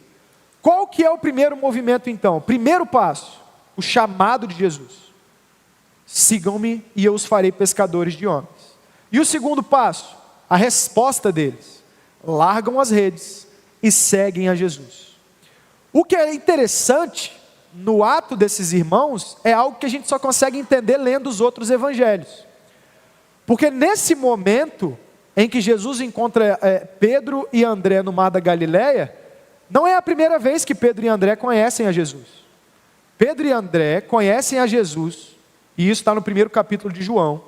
Speaker 3: Qual que é o primeiro movimento então? O primeiro passo, o chamado de Jesus: sigam-me e eu os farei pescadores de homens. E o segundo passo, a resposta deles: largam as redes e seguem a Jesus. O que é interessante no ato desses irmãos é algo que a gente só consegue entender lendo os outros evangelhos. Porque nesse momento em que Jesus encontra Pedro e André no mar da Galiléia, não é a primeira vez que Pedro e André conhecem a Jesus. Pedro e André conhecem a Jesus, e isso está no 1º capítulo de João.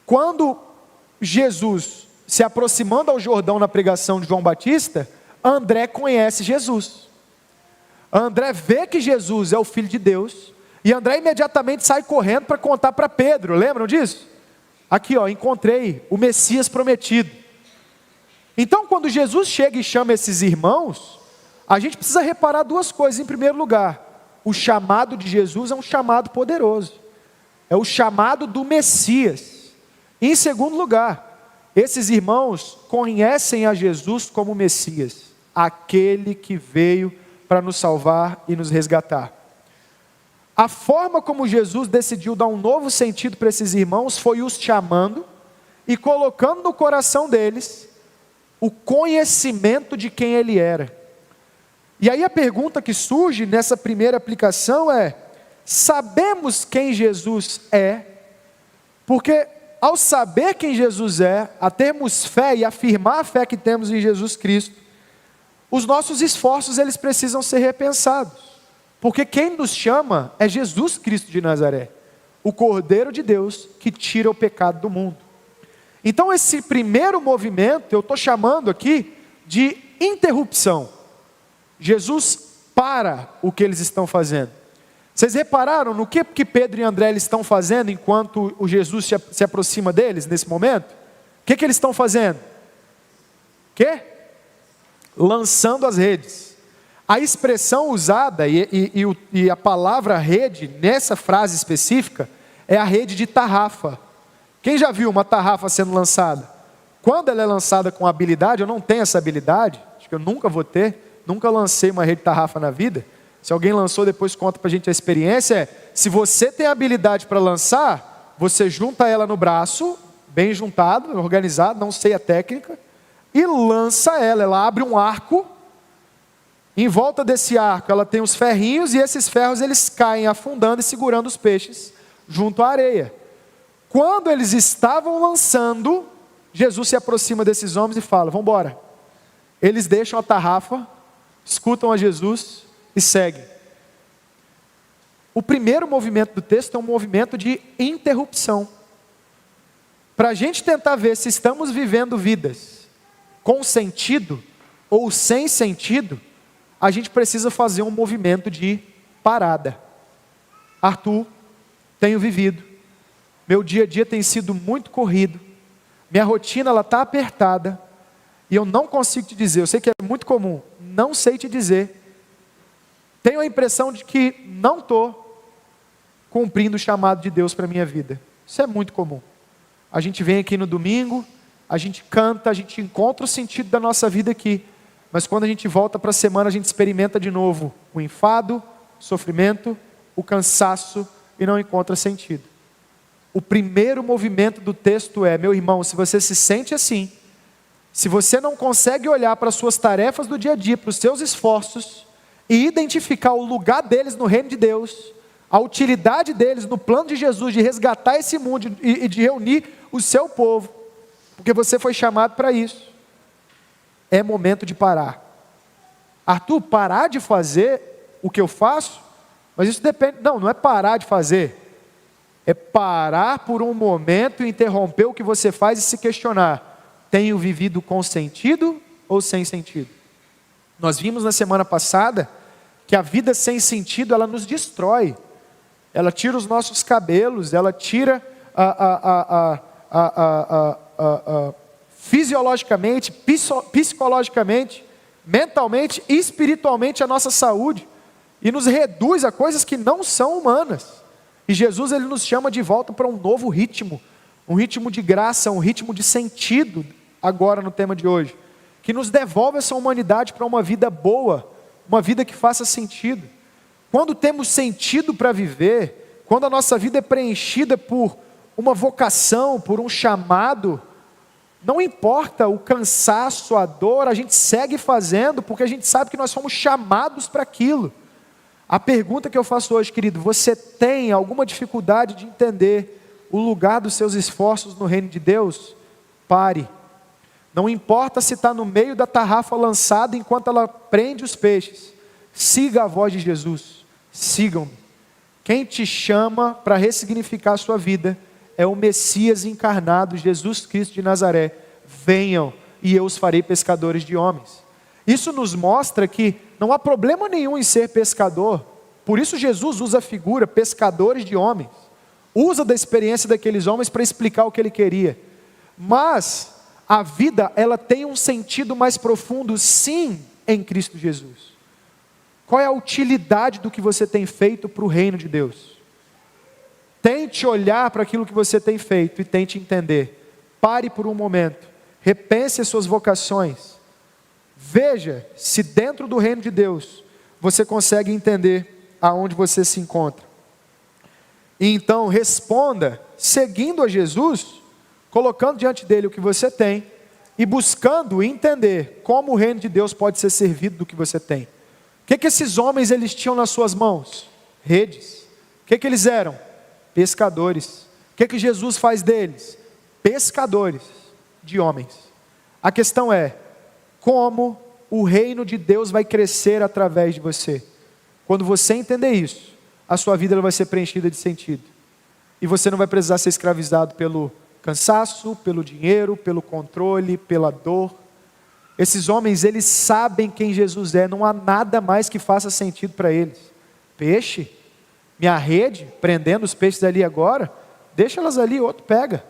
Speaker 3: Quando Jesus se aproximando ao Jordão na pregação de João Batista, André conhece Jesus. André vê que Jesus é o Filho de Deus, e André imediatamente sai correndo para contar para Pedro. Lembram disso? Aqui, encontrei o Messias prometido. Então, quando Jesus chega e chama esses irmãos, a gente precisa reparar 2 coisas. Em primeiro lugar, o chamado de Jesus é um chamado poderoso. É o chamado do Messias. E em segundo lugar, esses irmãos conhecem a Jesus como Messias, aquele que veio para nos salvar e nos resgatar. A forma como Jesus decidiu dar um novo sentido para esses irmãos foi os chamando e colocando no coração deles o conhecimento de quem ele era. E aí a pergunta que surge nessa primeira aplicação é: sabemos quem Jesus é? Porque ao saber quem Jesus é, a termos fé e afirmar a fé que temos em Jesus Cristo, os nossos esforços eles precisam ser repensados. Porque quem nos chama é Jesus Cristo de Nazaré, o Cordeiro de Deus que tira o pecado do mundo. Então esse primeiro movimento eu estou chamando aqui de interrupção. Jesus para o que eles estão fazendo. Vocês repararam no que Pedro e André eles estão fazendo enquanto o Jesus se aproxima deles nesse momento? O que eles estão fazendo? Lançando as redes. A expressão usada e a palavra rede nessa frase específica é a rede de tarrafa. Quem já viu uma tarrafa sendo lançada? Quando ela é lançada com habilidade, eu não tenho essa habilidade, acho que eu nunca vou ter, nunca lancei uma rede de tarrafa na vida. Se alguém lançou, depois conta pra gente a experiência. Se você tem habilidade para lançar, você junta ela no braço, bem juntado, organizado, não sei a técnica, e lança ela abre um arco. Em volta desse arco ela tem os ferrinhos, e esses ferros eles caem afundando e segurando os peixes junto à areia. Quando eles estavam lançando, Jesus se aproxima desses homens e fala: vamos embora. Eles deixam a tarrafa, escutam a Jesus e seguem. O primeiro movimento do texto é um movimento de interrupção. Para a gente tentar ver se estamos vivendo vidas com sentido ou sem sentido, a gente precisa fazer um movimento de parada. Arthur, tenho vivido. Meu dia a dia tem sido muito corrido. Minha rotina está apertada. E eu não consigo te dizer, eu sei que é muito comum, não sei te dizer. Tenho a impressão de que não estou cumprindo o chamado de Deus para a minha vida. Isso é muito comum. A gente vem aqui no domingo, a gente canta, a gente encontra o sentido da nossa vida aqui. Mas quando a gente volta para a semana, a gente experimenta de novo o enfado, o sofrimento, o cansaço e não encontra sentido. O primeiro movimento do texto é, meu irmão, se você se sente assim, se você não consegue olhar para as suas tarefas do dia a dia, para os seus esforços, e identificar o lugar deles no reino de Deus, a utilidade deles no plano de Jesus, de resgatar esse mundo e de reunir o seu povo, porque você foi chamado para isso, é momento de parar. Arthur, parar de fazer o que eu faço? Mas isso depende, não é parar de fazer, é parar por um momento, interromper o que você faz e se questionar, tenho vivido com sentido ou sem sentido? Nós vimos na semana passada que a vida sem sentido, ela nos destrói. Ela tira os nossos cabelos, ela tira fisiologicamente, psicologicamente, mentalmente e espiritualmente a nossa saúde. E nos reduz a coisas que não são humanas. E Jesus, ele nos chama de volta para um novo ritmo. Um ritmo de graça, um ritmo de sentido. Agora no tema de hoje, que nos devolve essa humanidade para uma vida boa, uma vida que faça sentido. Quando temos sentido para viver, quando a nossa vida é preenchida por uma vocação, por um chamado, não importa o cansaço, a dor, a gente segue fazendo, porque a gente sabe que nós somos chamados para aquilo. A pergunta que eu faço hoje, querido, você tem alguma dificuldade de entender o lugar dos seus esforços no reino de Deus? Pare. Não importa se está no meio da tarrafa lançada enquanto ela prende os peixes. Siga a voz de Jesus. Sigam-me. Quem te chama para ressignificar a sua vida é o Messias encarnado, Jesus Cristo de Nazaré. Venham e eu os farei pescadores de homens. Isso nos mostra que não há problema nenhum em ser pescador. Por isso Jesus usa a figura pescadores de homens. Usa da experiência daqueles homens para explicar o que ele queria. Mas a vida, ela tem um sentido mais profundo, sim, em Cristo Jesus. Qual é a utilidade do que você tem feito para o reino de Deus? Tente olhar para aquilo que você tem feito e tente entender. Pare por um momento, repense as suas vocações. Veja se dentro do reino de Deus você consegue entender aonde você se encontra. E então responda seguindo a Jesus, colocando diante dele o que você tem e buscando entender como o reino de Deus pode ser servido do que você tem. O que esses homens eles tinham nas suas mãos? Redes. O que eles eram? Pescadores. O que Jesus faz deles? Pescadores de homens. A questão é, como o reino de Deus vai crescer através de você? Quando você entender isso, a sua vida ela vai ser preenchida de sentido. E você não vai precisar ser escravizado pelo cansaço, pelo dinheiro, pelo controle, pela dor. Esses homens, eles sabem quem Jesus é, não há nada mais que faça sentido para eles. Peixe, minha rede, prendendo os peixes ali agora, deixa elas ali, outro pega.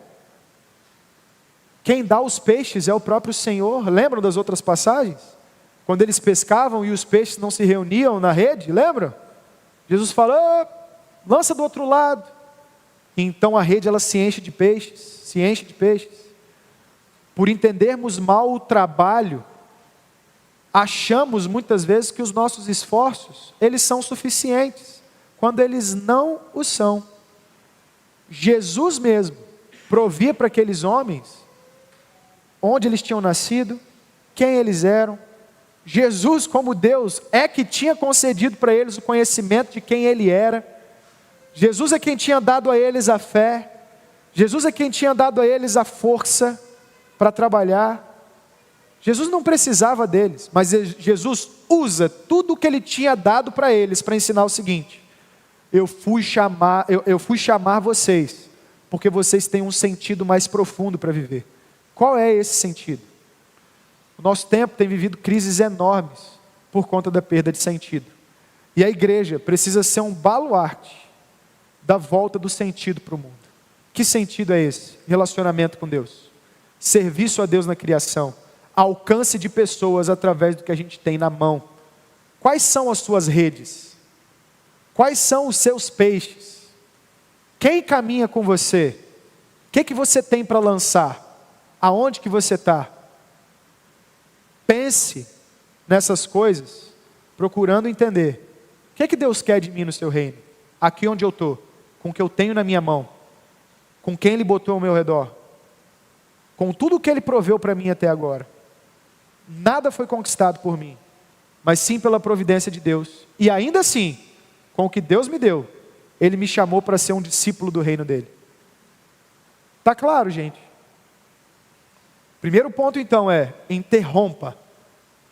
Speaker 3: Quem dá os peixes é o próprio Senhor. Lembram das outras passagens? Quando eles pescavam e os peixes não se reuniam na rede, lembram? Jesus falou, lança do outro lado. E então a rede ela se enche de peixes. Por entendermos mal o trabalho, achamos muitas vezes que os nossos esforços, eles são suficientes, quando eles não o são. Jesus mesmo provia para aqueles homens, onde eles tinham nascido, quem eles eram. Jesus, como Deus, é que tinha concedido para eles o conhecimento de quem Ele era. Jesus é quem tinha dado a eles a fé. Jesus é quem tinha dado a eles a força para trabalhar. Jesus não precisava deles, mas Jesus usa tudo o que Ele tinha dado para eles para ensinar o seguinte: eu fui chamar vocês, porque vocês têm um sentido mais profundo para viver. Qual é esse sentido? O nosso tempo tem vivido crises enormes por conta da perda de sentido. E a igreja precisa ser um baluarte da volta do sentido para o mundo. Que sentido é esse? Relacionamento com Deus, serviço a Deus na criação, alcance de pessoas através do que a gente tem na mão. Quais são as suas redes? Quais são os seus peixes? Quem caminha com você? O que você tem para lançar? Aonde que você está? Pense nessas coisas, procurando entender. O que Deus quer de mim no seu reino? Aqui onde eu estou, com o que eu tenho na minha mão, com quem Ele botou ao meu redor, com tudo o que Ele proveu para mim até agora. Nada foi conquistado por mim, mas sim pela providência de Deus. E ainda assim, com o que Deus me deu, Ele me chamou para ser um discípulo do reino dEle. Está claro, gente? Primeiro ponto então é, interrompa.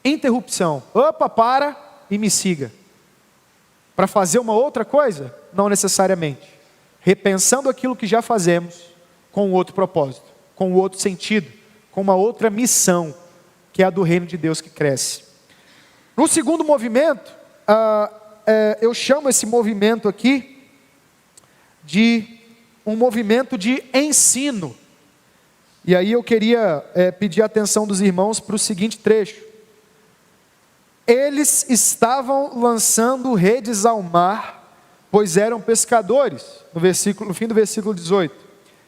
Speaker 3: Interrupção. Opa, para e me siga. Para fazer uma outra coisa? Não necessariamente. Repensando aquilo que já fazemos, com outro propósito, com outro sentido, com uma outra missão, que é a do reino de Deus que cresce. No segundo movimento, eu chamo esse movimento aqui de um movimento de ensino. E aí eu queria pedir a atenção dos irmãos para o seguinte trecho. Eles estavam lançando redes ao mar, pois eram pescadores, no fim do versículo 18.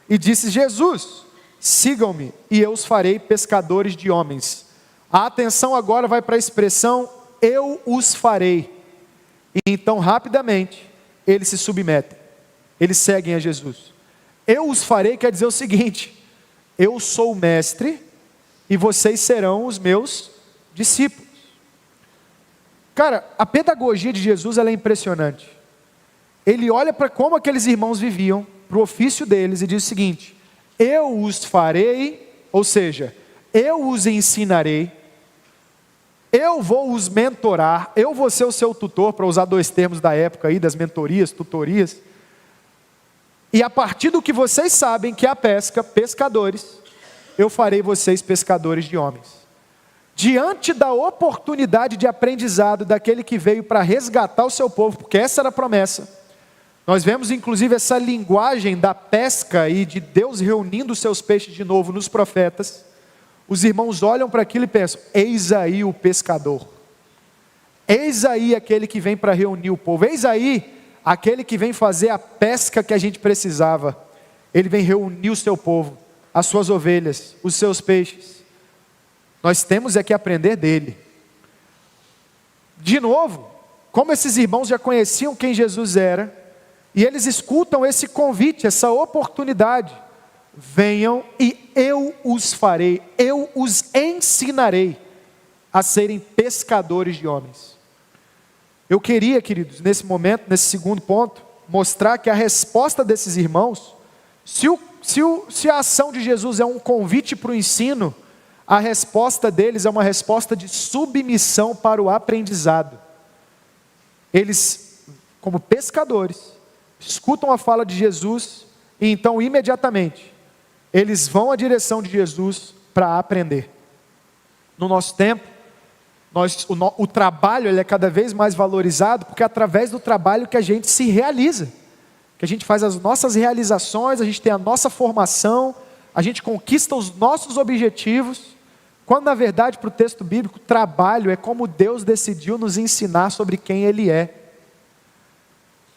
Speaker 3: E disse Jesus, sigam-me e eu os farei pescadores de homens. A atenção agora vai para a expressão, eu os farei. E então rapidamente, eles se submetem, eles seguem a Jesus. Eu os farei quer dizer o seguinte, eu sou o mestre e vocês serão os meus discípulos. Cara, a pedagogia de Jesus ela é impressionante. Ele olha para como aqueles irmãos viviam, para o ofício deles e diz o seguinte, eu os farei, ou seja, eu os ensinarei, eu vou os mentorar, eu vou ser o seu tutor, para usar dois termos da época aí, das mentorias, tutorias. E a partir do que vocês sabem que é a pesca, pescadores, eu farei vocês pescadores de homens. Diante da oportunidade de aprendizado daquele que veio para resgatar o seu povo, porque essa era a promessa, nós vemos inclusive essa linguagem da pesca e de Deus reunindo os seus peixes de novo nos profetas. Os irmãos olham para aquilo e pensam, eis aí o pescador, eis aí aquele que vem para reunir o povo, eis aí aquele que vem fazer a pesca que a gente precisava, ele vem reunir o seu povo, as suas ovelhas, os seus peixes. Nós temos é que aprender dele. De novo, como esses irmãos já conheciam quem Jesus era, e eles escutam esse convite, essa oportunidade, venham e eu os farei, eu os ensinarei a serem pescadores de homens. Eu queria, queridos, nesse momento, nesse segundo ponto, mostrar que a resposta desses irmãos, se a ação de Jesus é um convite para o ensino, a resposta deles é uma resposta de submissão para o aprendizado. Eles, como pescadores, escutam a fala de Jesus e então imediatamente eles vão à direção de Jesus para aprender. No nosso tempo, o trabalho ele é cada vez mais valorizado porque é através do trabalho que a gente se realiza, que a gente faz as nossas realizações, a gente tem a nossa formação, a gente conquista os nossos objetivos, quando na verdade para o texto bíblico, trabalho é como Deus decidiu nos ensinar sobre quem Ele é.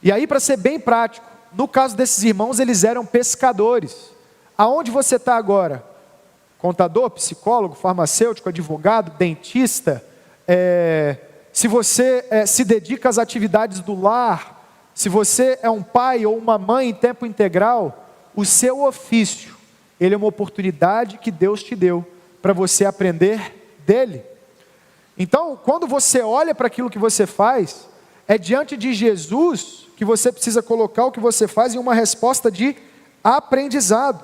Speaker 3: E aí, para ser bem prático, no caso desses irmãos, eles eram pescadores. Aonde você está agora? Contador, psicólogo, farmacêutico, advogado, dentista? Se você se dedica às atividades do lar, se você é um pai ou uma mãe em tempo integral, o seu ofício, ele é uma oportunidade que Deus te deu para você aprender dele. Então, quando você olha para aquilo que você faz, é diante de Jesus que você precisa colocar o que você faz em uma resposta de aprendizado.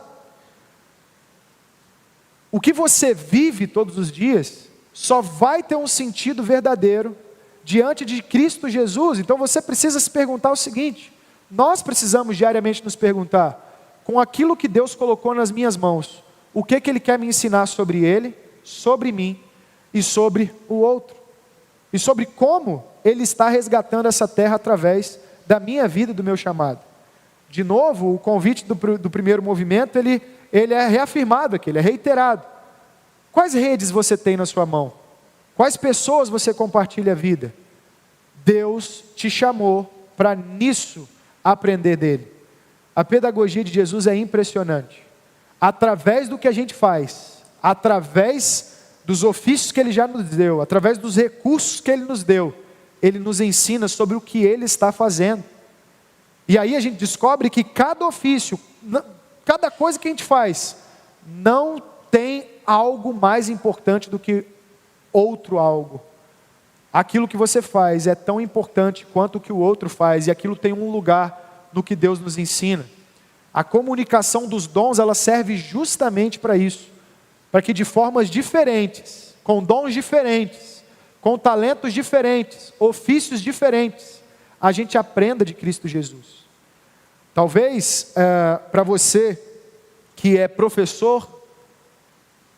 Speaker 3: O que você vive todos os dias só vai ter um sentido verdadeiro diante de Cristo Jesus. Então você precisa se perguntar o seguinte, nós precisamos diariamente nos perguntar, com aquilo que Deus colocou nas minhas mãos, o que Ele quer me ensinar sobre Ele, sobre mim e sobre o outro, e sobre como Ele está resgatando essa terra através da minha vida e do meu chamado. de novo, o convite do primeiro movimento, ele é reafirmado aqui, ele é reiterado. Quais redes você tem na sua mão? Quais pessoas você compartilha a vida? Deus te chamou para nisso aprender dele. A pedagogia de Jesus é impressionante. Através do que a gente faz, através dos ofícios que ele já nos deu, através dos recursos que ele nos deu, ele nos ensina sobre o que ele está fazendo. E aí a gente descobre que cada ofício, cada coisa que a gente faz, não tem algo mais importante do que outro algo. Aquilo que você faz é tão importante quanto o que o outro faz, e aquilo tem um lugar no que Deus nos ensina. A comunicação dos dons, ela serve justamente para isso, para que de formas diferentes, com dons diferentes, com talentos diferentes, ofícios diferentes, a gente aprenda de Cristo Jesus. Talvez, para você que é professor,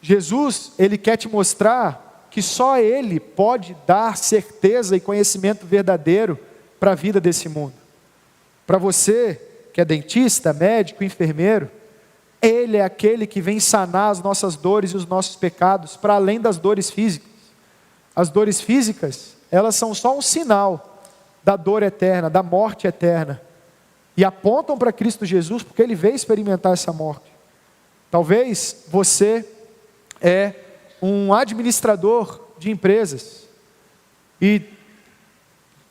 Speaker 3: Jesus, ele quer te mostrar que só ele pode dar certeza e conhecimento verdadeiro para a vida desse mundo. Para você que é dentista, médico, enfermeiro, ele é aquele que vem sanar as nossas dores e os nossos pecados, para além das dores físicas. As dores físicas, elas são só um sinal da dor eterna, da morte eterna, e apontam para Cristo Jesus, porque ele veio experimentar essa morte. Talvez você é um administrador de empresas, e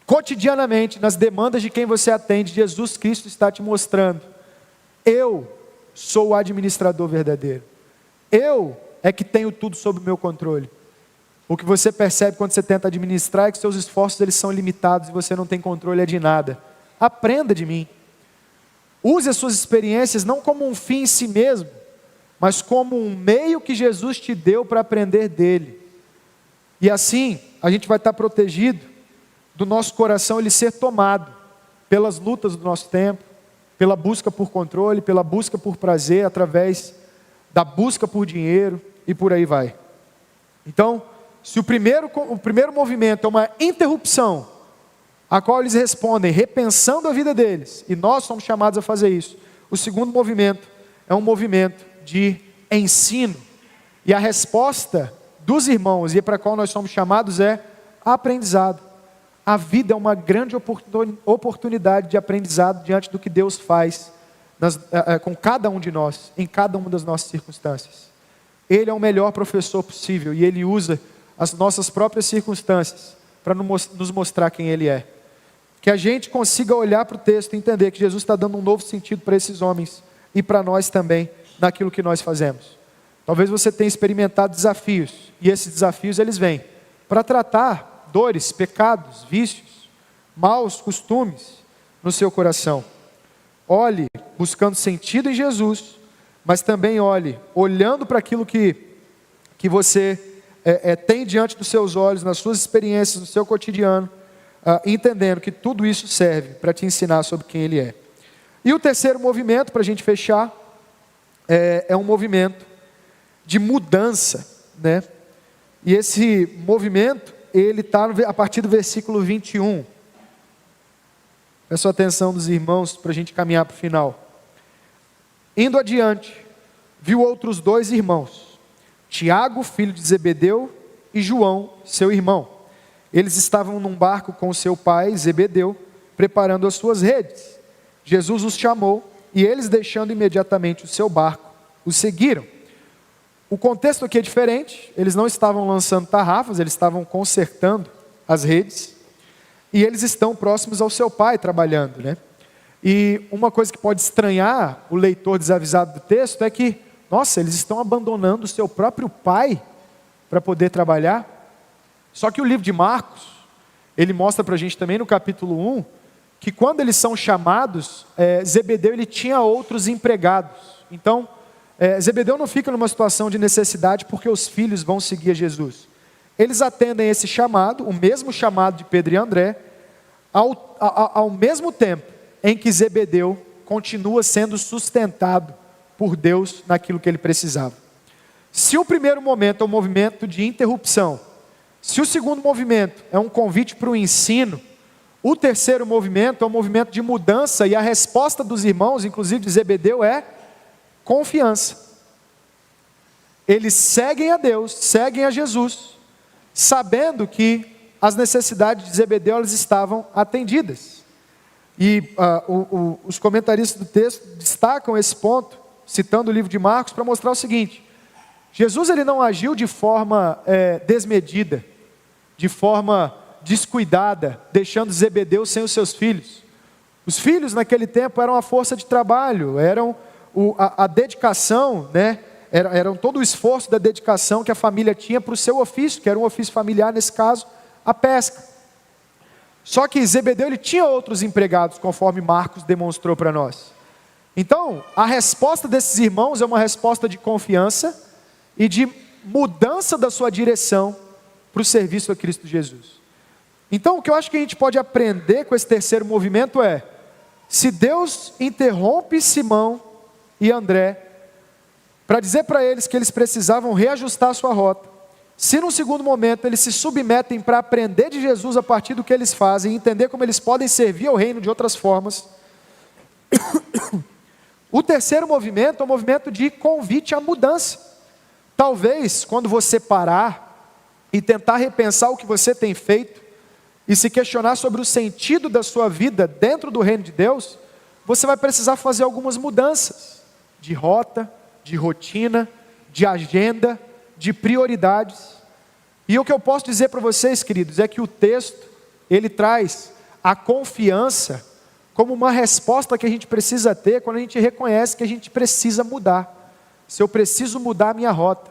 Speaker 3: cotidianamente, nas demandas de quem você atende, Jesus Cristo está te mostrando: eu sou o administrador verdadeiro, eu é que tenho tudo sob o meu controle. O que você percebe quando você tenta administrar é que seus esforços eles são limitados e você não tem controle de nada. Aprenda de mim. Use as suas experiências não como um fim em si mesmo, mas como um meio que Jesus te deu para aprender dele. E assim, a gente vai estar protegido do nosso coração ele ser tomado pelas lutas do nosso tempo, pela busca por controle, pela busca por prazer, através da busca por dinheiro e por aí vai. Então, se o primeiro movimento é uma interrupção, a qual eles respondem repensando a vida deles, e nós somos chamados a fazer isso, o segundo movimento é um movimento de ensino, e a resposta dos irmãos, e para a qual nós somos chamados, é aprendizado. A vida é uma grande oportunidade de aprendizado diante do que Deus faz com cada um de nós, em cada uma das nossas circunstâncias. Ele é o melhor professor possível, e Ele usa as nossas próprias circunstâncias para nos mostrar quem Ele é. Que a gente consiga olhar para o texto e entender que Jesus está dando um novo sentido para esses homens e para nós também, naquilo que nós fazemos. Talvez você tenha experimentado desafios, e esses desafios eles vêm para tratar dores, pecados, vícios, maus costumes no seu coração. Olhe buscando sentido em Jesus, mas também olhe olhando para aquilo que você tem diante dos seus olhos, nas suas experiências, no seu cotidiano, entendendo que tudo isso serve para te ensinar sobre quem Ele é. E o terceiro movimento, para a gente fechar, é um movimento de mudança, né? E esse movimento, ele está a partir do versículo 21. Peço a atenção dos irmãos para a gente caminhar para o final. Indo adiante, viu outros dois irmãos, Tiago, filho de Zebedeu, e João, seu irmão. Eles estavam num barco com seu pai, Zebedeu, preparando as suas redes. Jesus os chamou, e eles, deixando imediatamente o seu barco, os seguiram. O contexto aqui é diferente, eles não estavam lançando tarrafas, eles estavam consertando as redes, e eles estão próximos ao seu pai trabalhando, né? E uma coisa que pode estranhar o leitor desavisado do texto é que, nossa, eles estão abandonando o seu próprio pai para poder trabalhar. Só que o livro de Marcos, ele mostra para a gente também no capítulo 1, que quando eles são chamados, Zebedeu ele tinha outros empregados. Então, Zebedeu não fica numa situação de necessidade porque os filhos vão seguir a Jesus. Eles atendem esse chamado, o mesmo chamado de Pedro e André, ao mesmo tempo em que Zebedeu continua sendo sustentado por Deus naquilo que ele precisava. Se o primeiro momento é um movimento de interrupção, se o segundo movimento é um convite para o ensino, O terceiro movimento é um movimento de mudança, e a resposta dos irmãos, inclusive de Zebedeu, é confiança. Eles seguem a Deus, seguem a Jesus, sabendo que as necessidades de Zebedeu elas estavam atendidas. E os comentaristas do texto destacam esse ponto, citando o livro de Marcos, para mostrar o seguinte: Jesus ele não agiu de forma desmedida, de forma descuidada, deixando Zebedeu sem os seus filhos. Os filhos naquele tempo eram a força de trabalho, eram a dedicação, né? Eram todo o esforço da dedicação que a família tinha para o seu ofício, que era um ofício familiar, nesse caso, a pesca. Só que Zebedeu ele tinha outros empregados, conforme Marcos demonstrou para nós. Então, a resposta desses irmãos é uma resposta de confiança e de mudança da sua direção para o serviço a Cristo Jesus. Então, o que eu acho que a gente pode aprender com esse terceiro movimento é: se Deus interrompe Simão e André para dizer para eles que eles precisavam reajustar a sua rota, se num segundo momento eles se submetem para aprender de Jesus a partir do que eles fazem e entender como eles podem servir ao reino de outras formas, o terceiro movimento é um movimento de convite à mudança. Talvez, quando você parar e tentar repensar o que você tem feito e se questionar sobre o sentido da sua vida dentro do reino de Deus, você vai precisar fazer algumas mudanças de rota, de rotina, de agenda, de prioridades. E o que eu posso dizer para vocês, queridos, é que o texto, ele traz a confiança como uma resposta que a gente precisa ter quando a gente reconhece que a gente precisa mudar. Se eu preciso mudar a minha rota,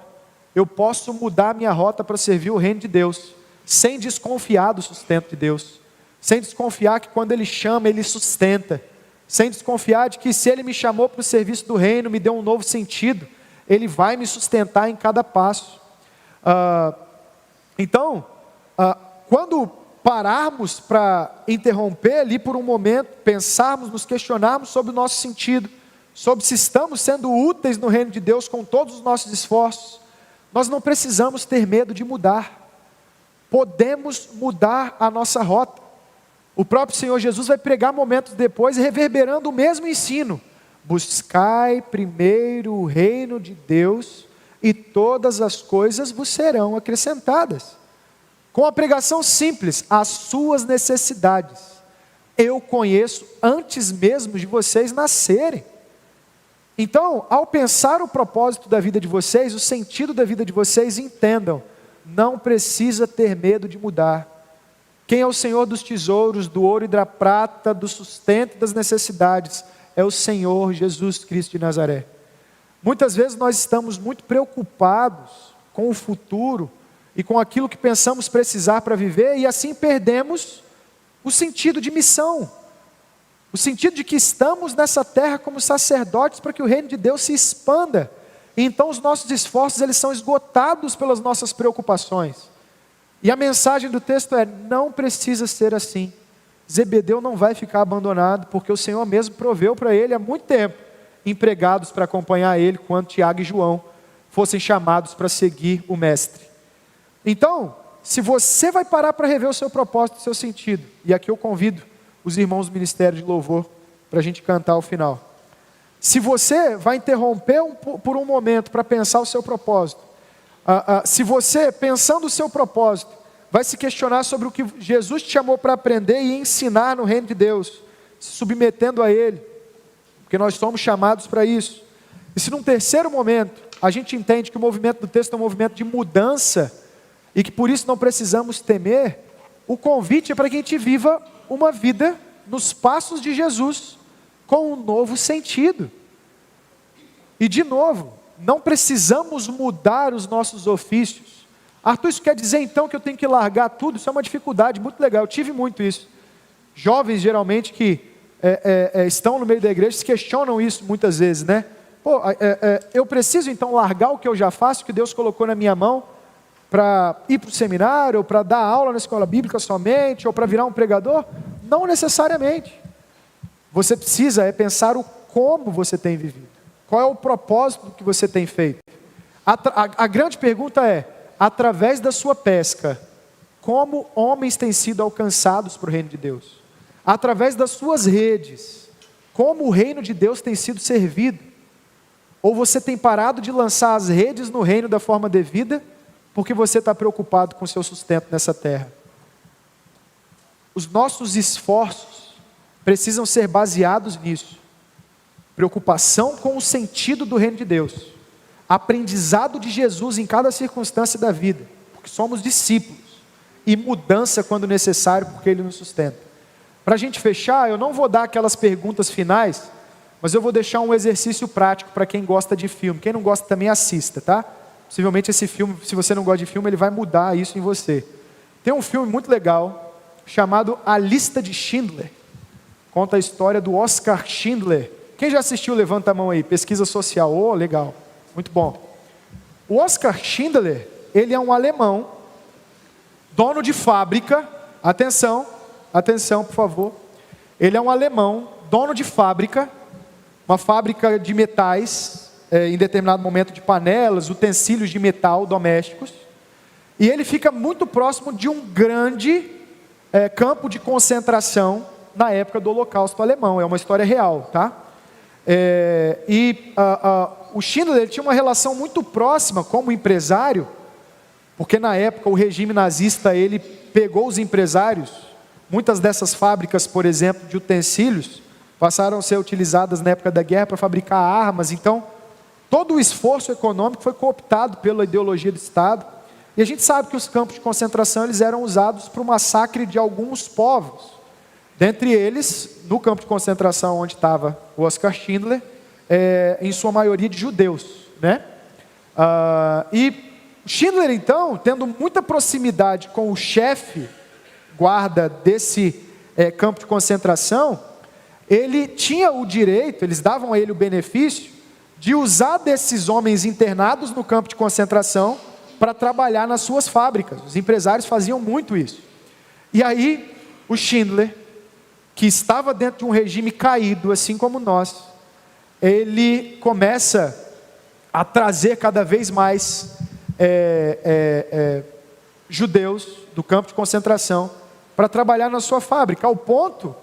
Speaker 3: eu posso mudar a minha rota para servir o reino de Deus, sem desconfiar do sustento de Deus, sem desconfiar que quando Ele chama, Ele sustenta, sem desconfiar de que se Ele me chamou para o serviço do reino, me deu um novo sentido, Ele vai me sustentar em cada passo. Então, quando pararmos para interromper ali por um momento, pensarmos, nos questionarmos sobre o nosso sentido, sobre se estamos sendo úteis no reino de Deus com todos os nossos esforços, nós não precisamos ter medo de mudar. Podemos mudar a nossa rota. O próprio Senhor Jesus vai pregar momentos depois, reverberando o mesmo ensino: buscai primeiro o reino de Deus e todas as coisas vos serão acrescentadas. Com a pregação simples: as suas necessidades eu conheço antes mesmo de vocês nascerem. Então, ao pensar o propósito da vida de vocês, o sentido da vida de vocês, entendam: não precisa ter medo de mudar. Quem é o Senhor dos tesouros, do ouro e da prata, do sustento e das necessidades? É o Senhor Jesus Cristo de Nazaré. Muitas vezes nós estamos muito preocupados com o futuro e com aquilo que pensamos precisar para viver, e assim perdemos o sentido de missão, o sentido de que estamos nessa terra como sacerdotes para que o reino de Deus se expanda. E então os nossos esforços eles são esgotados pelas nossas preocupações. E a mensagem do texto é: não precisa ser assim. Zebedeu não vai ficar abandonado, porque o Senhor mesmo proveu para ele há muito tempo empregados para acompanhar ele, quando Tiago e João fossem chamados para seguir o mestre. Então, se você vai parar para rever o seu propósito, o seu sentido, e aqui eu convido os irmãos do Ministério de Louvor para a gente cantar ao final. Se você vai interromper por um momento para pensar o seu propósito, se você, pensando o seu propósito, vai se questionar sobre o que Jesus te chamou para aprender e ensinar no reino de Deus, se submetendo a Ele, porque nós somos chamados para isso. E se num terceiro momento, a gente entende que o movimento do texto é um movimento de mudança, e que por isso não precisamos temer, o convite é para que a gente viva uma vida nos passos de Jesus, com um novo sentido. E de novo, não precisamos mudar os nossos ofícios. Arthur, isso quer dizer então que eu tenho que largar tudo? Isso é uma dificuldade muito legal, eu tive muito isso. Jovens geralmente que estão no meio da igreja se questionam isso muitas vezes, né? Eu preciso então largar o que eu já faço, que Deus colocou na minha mão, para ir para o seminário, ou para dar aula na escola bíblica somente, ou para virar um pregador? Não necessariamente. Você precisa pensar o como você tem vivido. Qual é o propósito que você tem feito? A grande pergunta é: através da sua pesca, como homens têm sido alcançados para o reino de Deus? através das suas redes, como o reino de Deus tem sido servido? Ou você tem parado de lançar as redes no reino da forma devida, porque você está preocupado com o seu sustento nessa terra? Os nossos esforços precisam ser baseados nisso. Preocupação com o sentido do reino de Deus. Aprendizado de Jesus em cada circunstância da vida, porque somos discípulos. E mudança quando necessário, porque Ele nos sustenta. Para a gente fechar, eu não vou dar aquelas perguntas finais, mas eu vou deixar um exercício prático para quem gosta de filme. Quem não gosta também assista, tá? Possivelmente esse filme, se você não gosta de filme, ele vai mudar isso em você. Tem um filme muito legal, chamado A Lista de Schindler. Conta a história do Oskar Schindler. Quem já assistiu, levanta a mão aí. Pesquisa social. Oh, legal. Muito bom. O Oskar Schindler, ele é um alemão, dono de fábrica. Atenção, atenção, por favor. Ele é um alemão, dono de fábrica, uma fábrica de metais, em determinado momento de panelas, utensílios de metal domésticos. E ele fica muito próximo de um grande campo de concentração na época do Holocausto alemão. É uma história real, tá? O Schindler, ele tinha uma relação muito próxima como empresário, porque na época o regime nazista, ele pegou os empresários. Muitas dessas fábricas, por exemplo, de utensílios, passaram a ser utilizadas na época da guerra para fabricar armas. Então, todo o esforço econômico foi cooptado pela ideologia do Estado. E a gente sabe que os campos de concentração, eles eram usados para o massacre de alguns povos. Dentre eles, no campo de concentração onde estava o Oskar Schindler, em sua maioria de judeus, né? E Schindler, então, tendo muita proximidade com o chefe guarda desse campo de concentração, ele tinha o direito, eles davam a ele o benefício de usar desses homens internados no campo de concentração para trabalhar nas suas fábricas. Os empresários faziam muito isso. E aí, o Schindler, que estava dentro de um regime caído, assim como nós, ele começa a trazer cada vez mais judeus do campo de concentração para trabalhar na sua fábrica, ao ponto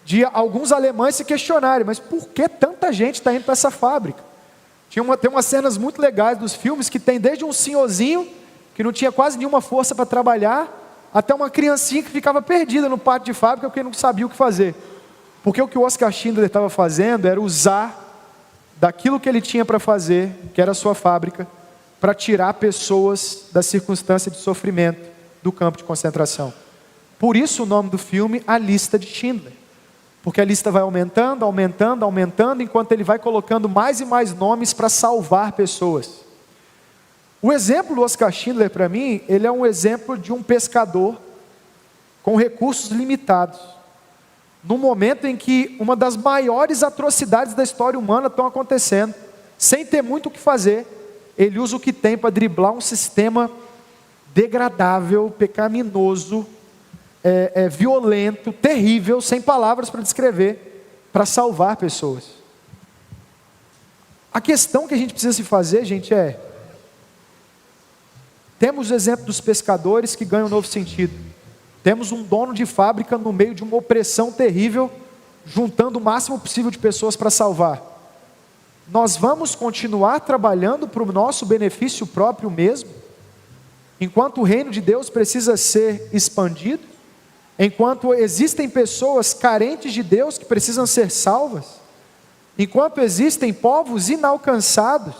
Speaker 3: de alguns alemães se questionarem: mas por que tanta gente está indo para essa fábrica? Tem umas cenas muito legais dos filmes que tem desde um senhorzinho que não tinha quase nenhuma força para trabalhar, até uma criancinha que ficava perdida no pátio de fábrica porque não sabia o que fazer. Porque o que o Oskar Schindler estava fazendo era usar daquilo que ele tinha para fazer, que era a sua fábrica, para tirar pessoas da circunstância de sofrimento do campo de concentração. Por isso o nome do filme, A Lista de Schindler. Porque a lista vai aumentando, aumentando, aumentando, enquanto ele vai colocando mais e mais nomes para salvar pessoas. O exemplo do Oskar Schindler, para mim, ele é um exemplo de um pescador com recursos limitados. No momento em que uma das maiores atrocidades da história humana estão acontecendo, sem ter muito o que fazer, ele usa o que tem para driblar um sistema degradável, pecaminoso, violento, terrível, sem palavras para descrever, para salvar pessoas. A questão que a gente precisa se fazer, gente, temos o exemplo dos pescadores que ganham um novo sentido. Temos um dono de fábrica no meio de uma opressão terrível, juntando o máximo possível de pessoas para salvar. Nós vamos continuar trabalhando para o nosso benefício próprio mesmo, enquanto o reino de Deus precisa ser expandido, enquanto existem pessoas carentes de Deus que precisam ser salvas, enquanto existem povos inalcançados,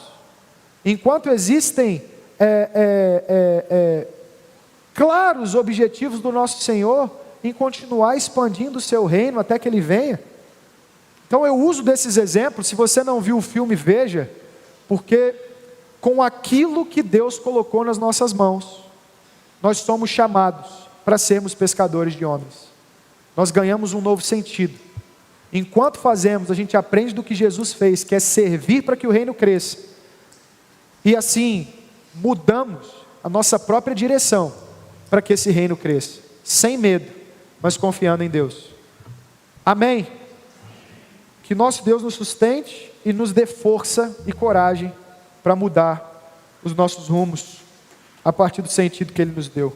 Speaker 3: enquanto existem claros objetivos do nosso Senhor em continuar expandindo o seu reino até que Ele venha. Então eu uso desses exemplos. Se você não viu o filme, veja, porque com aquilo que Deus colocou nas nossas mãos, nós somos chamados para sermos pescadores de homens. Nós ganhamos um novo sentido. Enquanto fazemos, a gente aprende do que Jesus fez, que é servir para que o reino cresça. E assim, mudamos a nossa própria direção para que esse reino cresça. Sem medo, mas confiando em Deus. Amém? Que nosso Deus nos sustente e nos dê força e coragem para mudar os nossos rumos a partir do sentido que Ele nos deu.